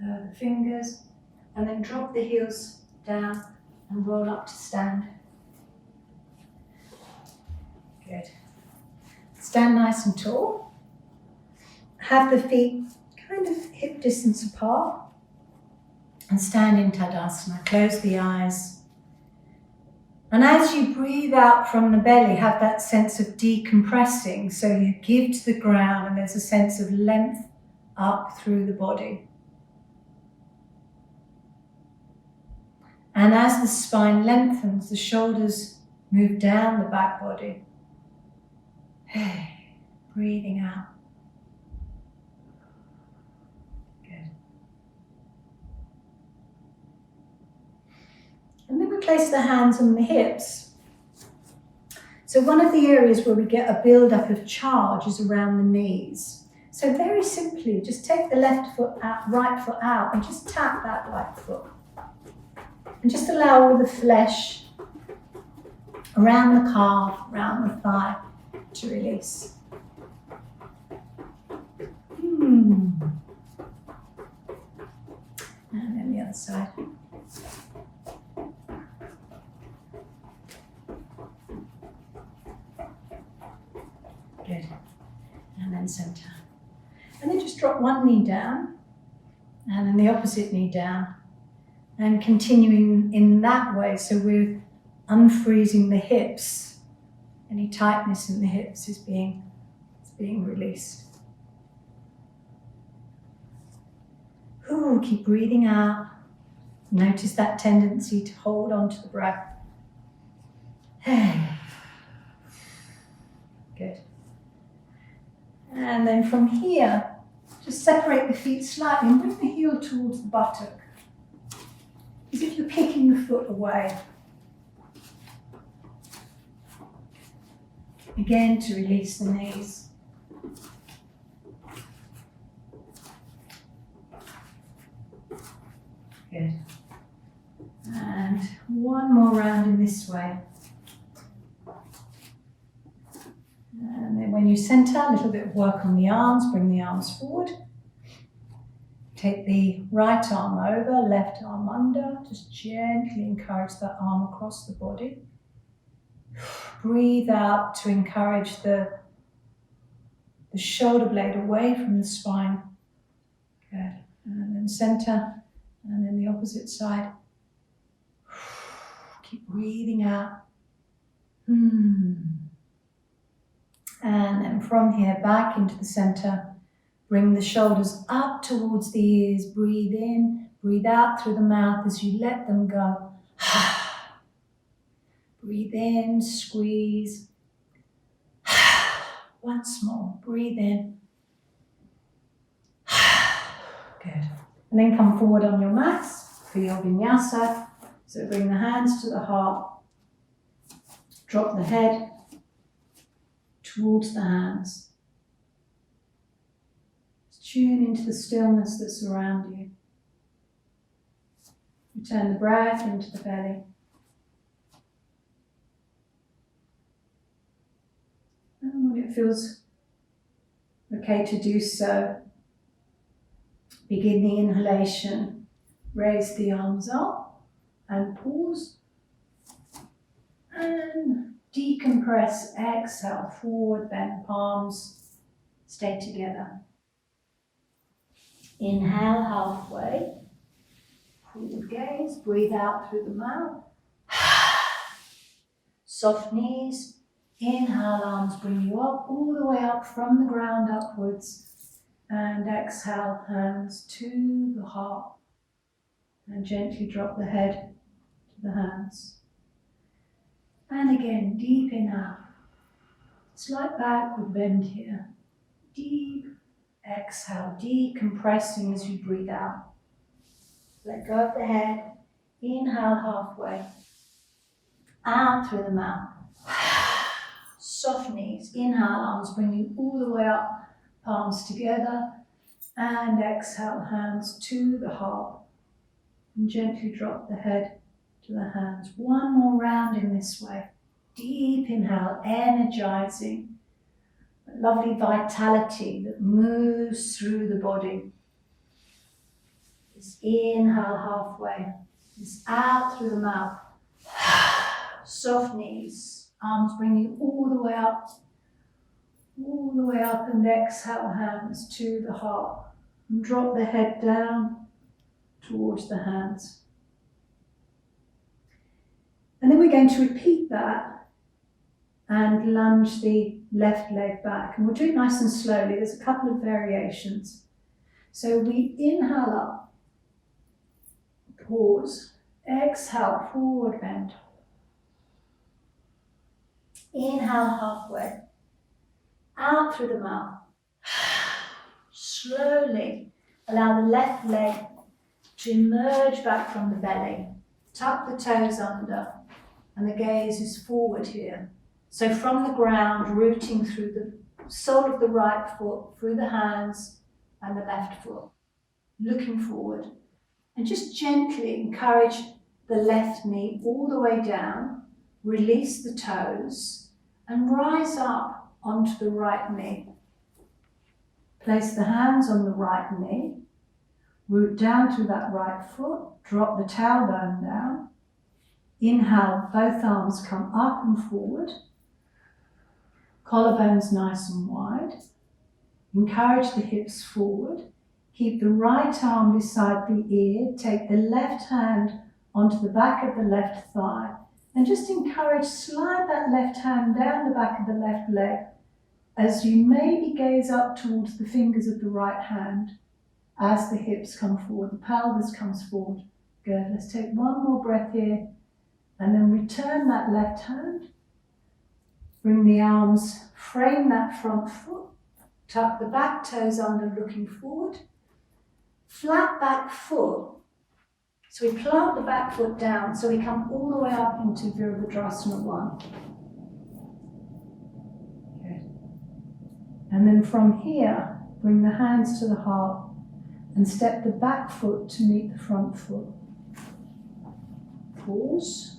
Lower the fingers, and then drop the heels down and roll up to stand. Good. Stand nice and tall. Have the feet kind of hip distance apart. And stand in Tadasana. Close the eyes. And as you breathe out from the belly, have that sense of decompressing. So you give to the ground and there's a sense of length up through the body. And as the spine lengthens, the shoulders move down the back body. Hey, breathing out. Good. And then we place the hands on the hips. So one of the areas where we get a build-up of charge is around the knees. So very simply, just take the left foot out, right foot out, and just tap that right foot. And just allow all the flesh around the calf, around the thigh to release. And then the other side. Good. And then center. And then just drop one knee down, and then the opposite knee down. And continuing in that way, so we're unfreezing the hips. Any tightness in the hips is being released. Ooh, keep breathing out. Notice that tendency to hold on to the breath. Good. And then from here, just separate the feet slightly and bring the heel towards the buttock. As if you're kicking the foot away. Again, to release the knees. this way. And then when you center, a little bit of work on the arms, bring the arms forward. Take the right arm over, left arm under, just gently encourage that arm across the body. Breathe out to encourage the shoulder blade away from the spine. Good. And then center, and then the opposite side. Keep breathing out. And then from here, back into the center. Bring the shoulders up towards the ears. Breathe in, breathe out through the mouth as you let them go. Breathe in, squeeze. Once more, breathe in. Good. And then come forward on your mats for your vinyasa. So bring the hands to the heart. Drop the head towards the hands. Tune into the stillness that's around you. Return the breath into the belly. And when it feels okay to do so, begin the inhalation. Raise the arms up and pause. And decompress, exhale, forward bend, palms stay together. Inhale halfway, forward gaze, breathe out through the mouth. Soft knees, inhale, arms bring you up, all the way up from the ground upwards. And exhale, hands to the heart. And gently drop the head to the hands. And again, deep inhale. Slight backward bend here. Deep exhale, decompressing as you breathe out. Let go of the head. Inhale halfway. Out through the mouth. Soft knees. Inhale, arms bring you all the way up. Palms together. And exhale, hands to the heart. And gently drop the head to the hands. One more round in this way. Deep inhale, energizing. Lovely vitality that moves through the body. Just inhale halfway. Just out through the mouth. Soft knees. Arms bring you all the way up. All the way up, and exhale, hands to the heart. And drop the head down towards the hands. And then we're going to repeat that and lunge the left leg back. And we'll do it nice and slowly. There's a couple of variations. So we inhale up, pause, exhale, forward bend. Inhale halfway, out through the mouth. Slowly allow the left leg to emerge back from the belly. Tuck the toes under, and the gaze is forward here. So from the ground, rooting through the sole of the right foot, through the hands and the left foot, looking forward. And just gently encourage the left knee all the way down, release the toes, and rise up onto the right knee. Place the hands on the right knee, root down through that right foot, drop the tailbone down. Inhale, both arms come up and forward. Collarbones nice and wide. Encourage the hips forward. Keep the right arm beside the ear. Take the left hand onto the back of the left thigh. And just encourage, slide that left hand down the back of the left leg as you maybe gaze up towards the fingers of the right hand as the hips come forward, the pelvis comes forward. Good. Let's take one more breath here and then return that left hand. Bring the arms, frame that front foot, tuck the back toes under looking forward. Flat back foot. So we plant the back foot down so we come all the way up into Virabhadrasana 1. Good. And then from here, bring the hands to the heart and step the back foot to meet the front foot. Pause.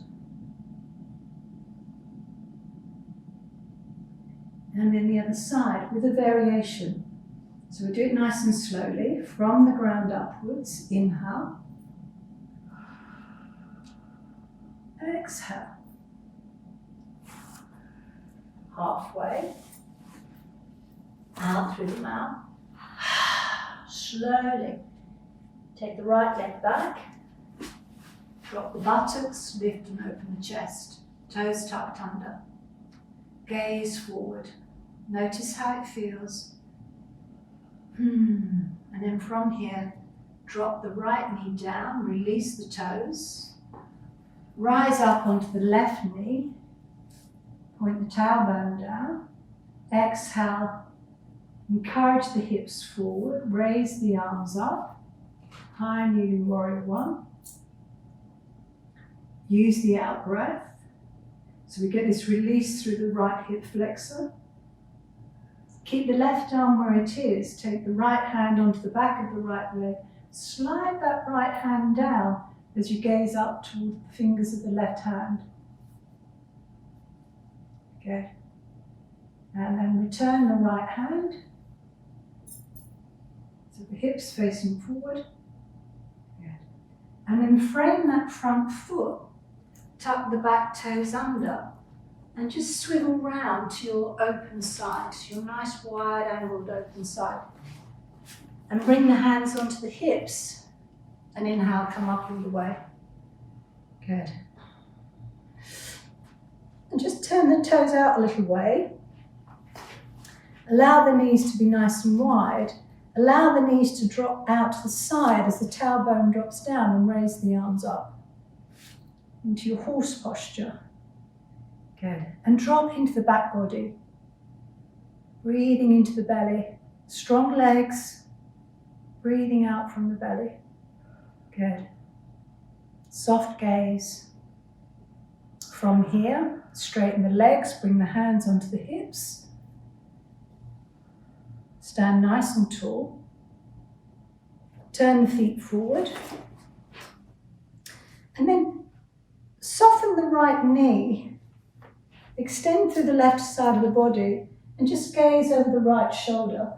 And then the other side with a variation. So we do it nice and slowly from the ground upwards. Inhale. Exhale. Halfway. Out through the mouth. Slowly. Take the right leg back. Drop the buttocks, lift and open the chest. Toes tucked under. Gaze forward. Notice how it feels. And then from here, drop the right knee down, release the toes. Rise up onto the left knee. Point the tailbone down. Exhale. Encourage the hips forward. Raise the arms up. High kneeling warrior one. Use the out breath. So we get this release through the right hip flexor. Keep the left arm where it is. Take the right hand onto the back of the right leg. Slide that right hand down as you gaze up toward the fingers of the left hand. Okay. And then return the right hand. So the hips facing forward. Good. And then frame that front foot. Tuck the back toes under. And just swivel round to your open side, to your nice wide angled open side. And bring the hands onto the hips. And inhale, come up all the way. Good. And just turn the toes out a little way. Allow the knees to be nice and wide. Allow the knees to drop out to the side as the tailbone drops down, and raise the arms up into your horse posture. Good. And drop into the back body. Breathing into the belly. Strong legs. Breathing out from the belly. Good. Soft gaze. From here, straighten the legs, bring the hands onto the hips. Stand nice and tall. Turn the feet forward. And then soften the right knee. Extend through the left side of the body and just gaze over the right shoulder.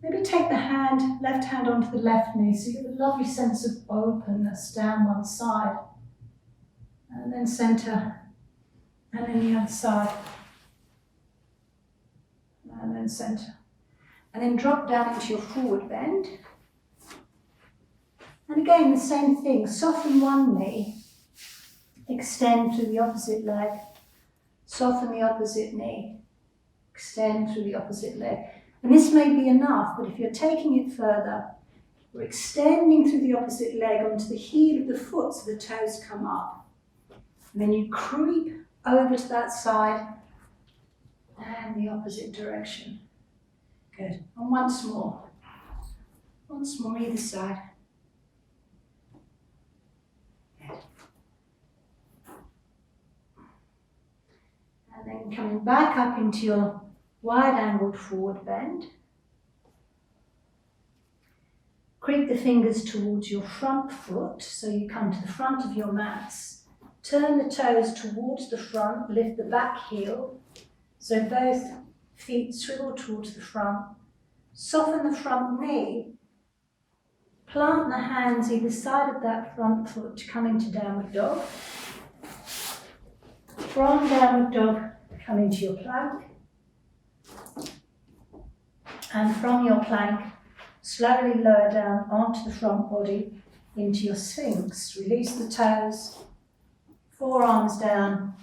Maybe take the left hand onto the left knee so you get a lovely sense of openness down one side. And then center. And then the other side. And then center. And then drop down into your forward bend. And again, the same thing. Soften one knee. Extend through the opposite leg. Soften the opposite knee. Extend through the opposite leg. And this may be enough, but if you're taking it further, we're extending through the opposite leg onto the heel of the foot so the toes come up. And then you creep over to that side and the opposite direction. Good. And once more. Once more either side. Good. And then coming back up into your wide angled forward bend. Creep the fingers towards your front foot so you come to the front of your mats. Turn the toes towards the front, lift the back heel so both feet swivel towards the front. Soften the front knee. Plant the hands either side of that front foot to come into downward dog. From downward dog, come into your plank. And from your plank, slowly lower down onto the front body into your Sphinx. Release the toes, forearms down,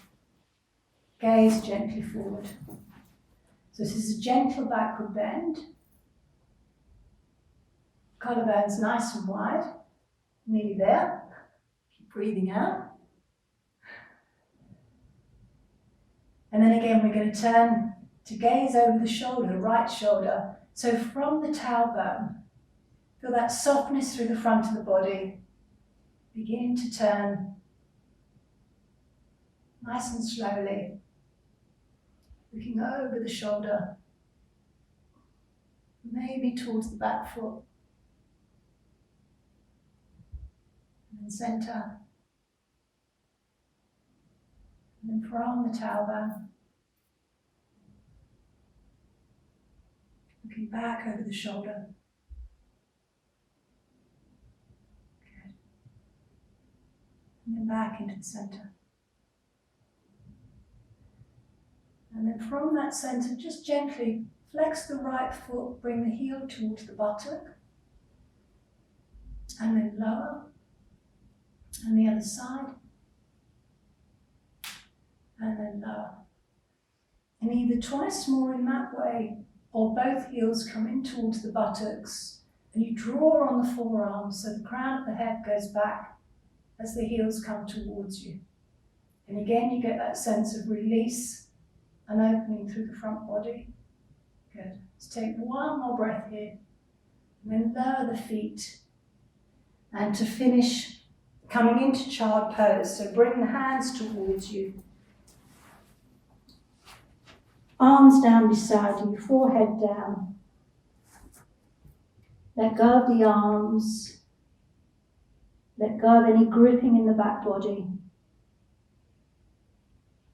gaze gently forward. So this is a gentle backward bend. Collarbones nice and wide, nearly there. Keep breathing out. And then again, we're going to turn to gaze over the shoulder, right shoulder. So from the tailbone, feel that softness through the front of the body. Begin to turn nice and slowly, looking over the shoulder, maybe towards the back foot. And then center. And then from the tailbone, Looking back over the shoulder. Good. And then back into the center. And then from that center, just gently flex the right foot, bring the heel towards the buttock. And then lower. And the other side. And then lower. And either twice more in that way, or both heels come in towards the buttocks, and you draw on the forearms so the crown of the head goes back as the heels come towards you. And again, you get that sense of release and opening through the front body. Good. Let's take one more breath here, and then lower the feet. And to finish, coming into child pose, so bring the hands towards you. Arms down beside you, forehead down. Let go of the arms. Let go of any gripping in the back body.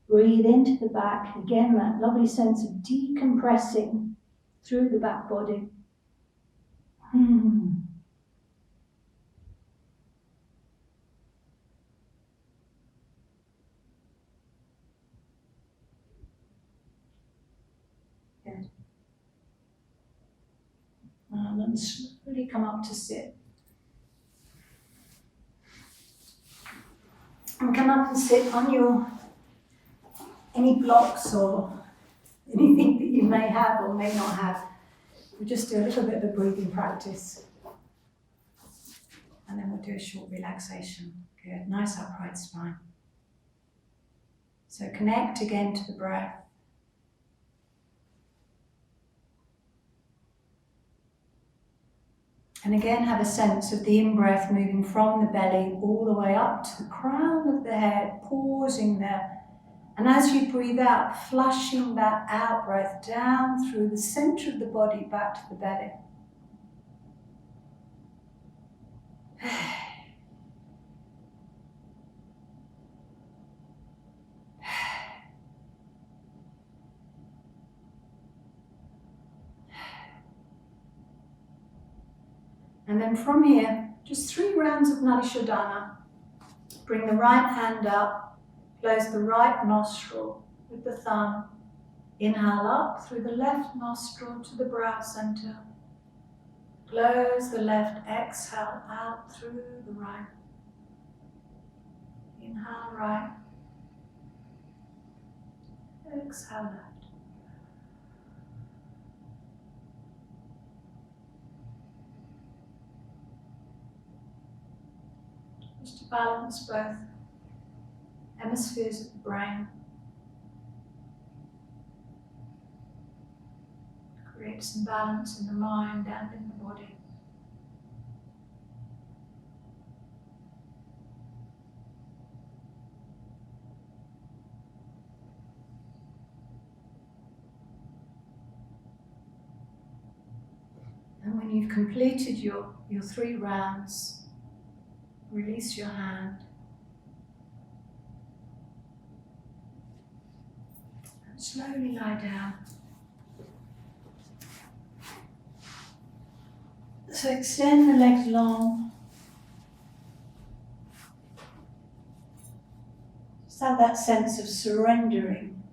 Breathe into the back. Again, that lovely sense of decompressing through the back body. Good. And then slowly come up to sit. And come up and sit on your any blocks or anything that you may have or may not have. We'll just do a little bit of a breathing practice. And then we'll do a short relaxation. Good, nice upright spine. So connect again to the breath. And again have a sense of the in-breath moving from the belly all the way up to the crown of the head, pausing there. And as you breathe out, flushing that out breath down through the center of the body back to the belly. And then from here, just 3 rounds of Narishodhana. Bring the right hand up, close the right nostril with the thumb. Inhale up through the left nostril to the brow center. Close the left, exhale out through the right. Inhale right. Exhale left. Just to balance both hemispheres of the brain. Create some balance in the mind and in the body. And when you've completed your 3 rounds, release your hand. And slowly lie down. So extend the legs long. Just have that sense of surrendering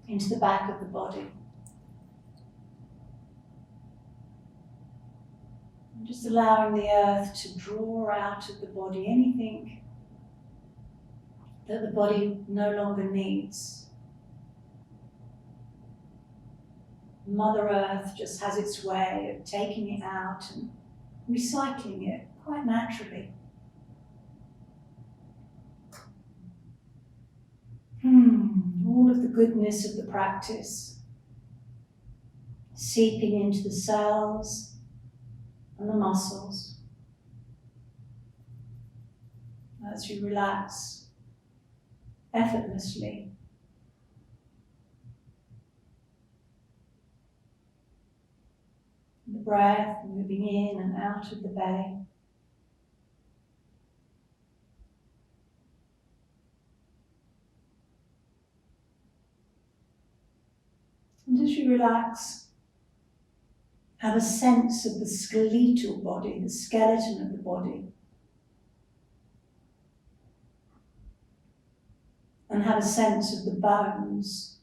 into the back of the body. And just allowing the earth to draw out of the body anything that the body no longer needs. Mother Earth just has its way of taking it out and recycling it quite naturally. All of the goodness of the practice seeping into the cells and the muscles as you relax effortlessly. The breath moving in and out of the belly. And as you relax, have a sense of the skeletal body, the skeleton of the body. And have a sense of the bones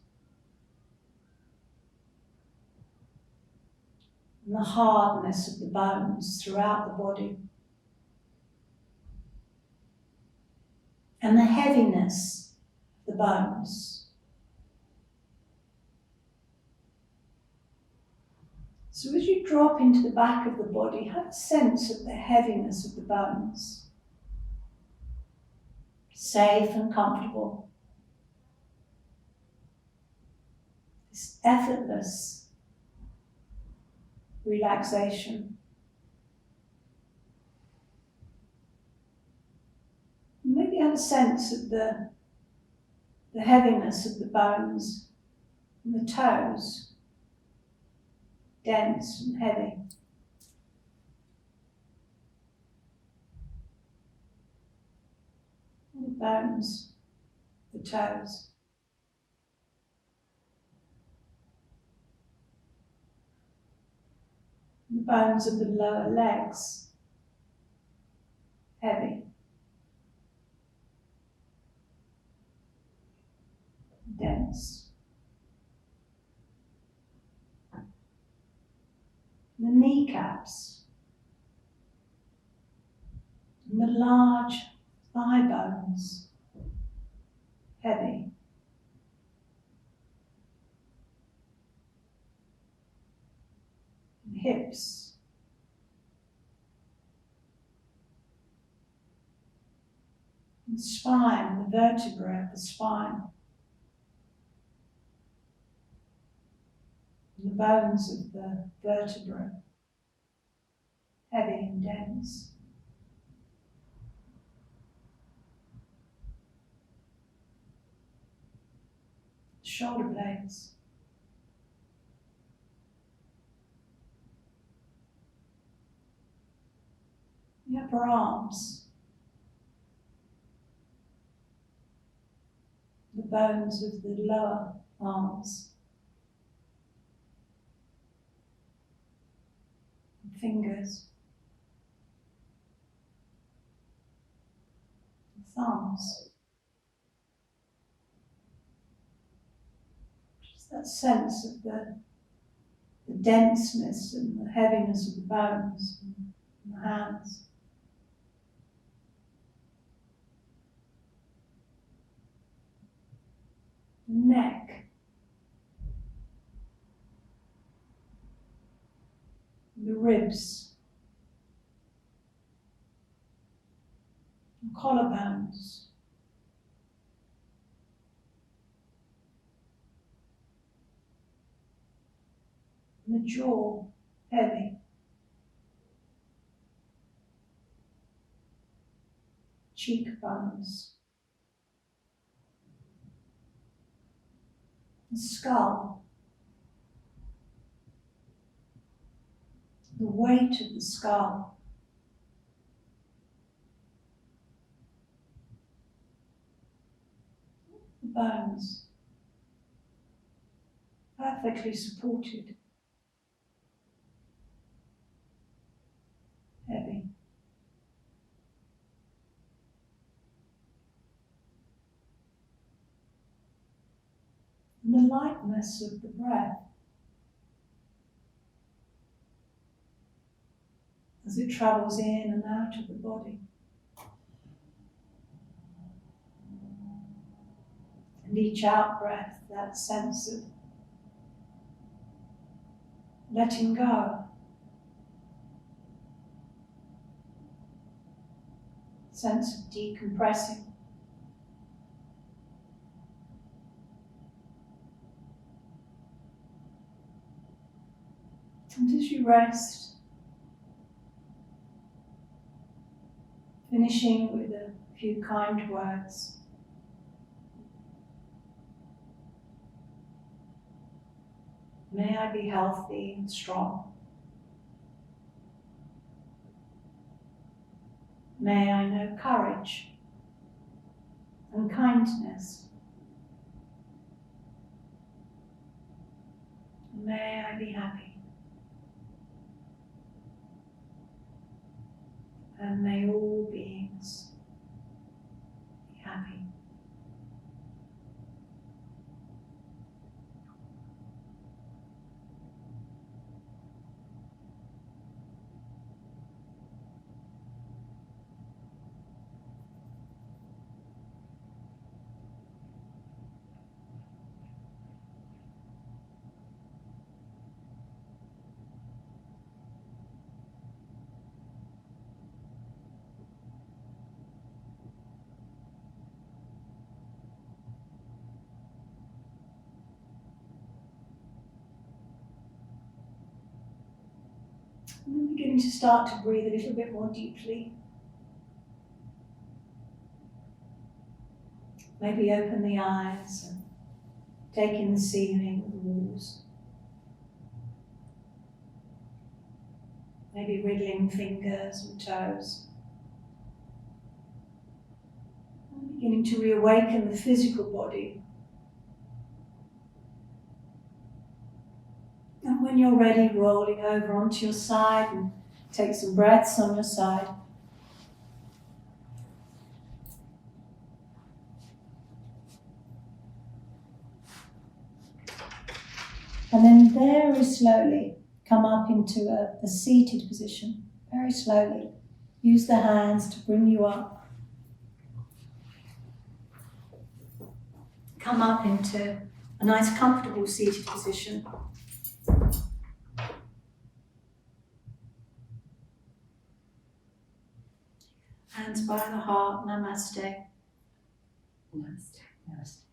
and the hardness of the bones throughout the body. And the heaviness of the bones. So as you drop into the back of the body, have a sense of the heaviness of the bones. Safe and comfortable. This effortless relaxation. Maybe have a sense of the heaviness of the bones and the toes, dense and heavy. And the bones, the toes. And the bones of the lower legs, heavy. Dense. The kneecaps and the large thigh bones, heavy. And hips. And spine, the vertebrae of the spine. And the bones of the vertebrae, heavy and dense. Shoulder blades. The upper arms. The bones of the lower arms. And fingers. And thumbs. Just that sense of the denseness and the heaviness of the bones and the hands. The neck. The ribs. The collarbones. And the jaw, heavy. Cheekbones. The skull. The weight of the skull. The bones. Perfectly supported. Heavy. And the lightness of the breath as it travels in and out of the body. And each out breath, that sense of letting go. Sense of decompressing. And as you rest, finishing with a few kind words. May I be healthy and strong. May I know courage and kindness. May I be happy. And may all beings be happy. And then beginning to start to breathe a little bit more deeply. Maybe open the eyes and take in the ceiling, the walls. Maybe wriggling fingers and toes. And beginning to reawaken the physical body. And when you're ready, rolling over onto your side and take some breaths on your side. And then very slowly come up into a seated position, very slowly. Use the hands to bring you up. Come up into a nice comfortable seated position. Hands by the heart, namaste. Namaste. Namaste.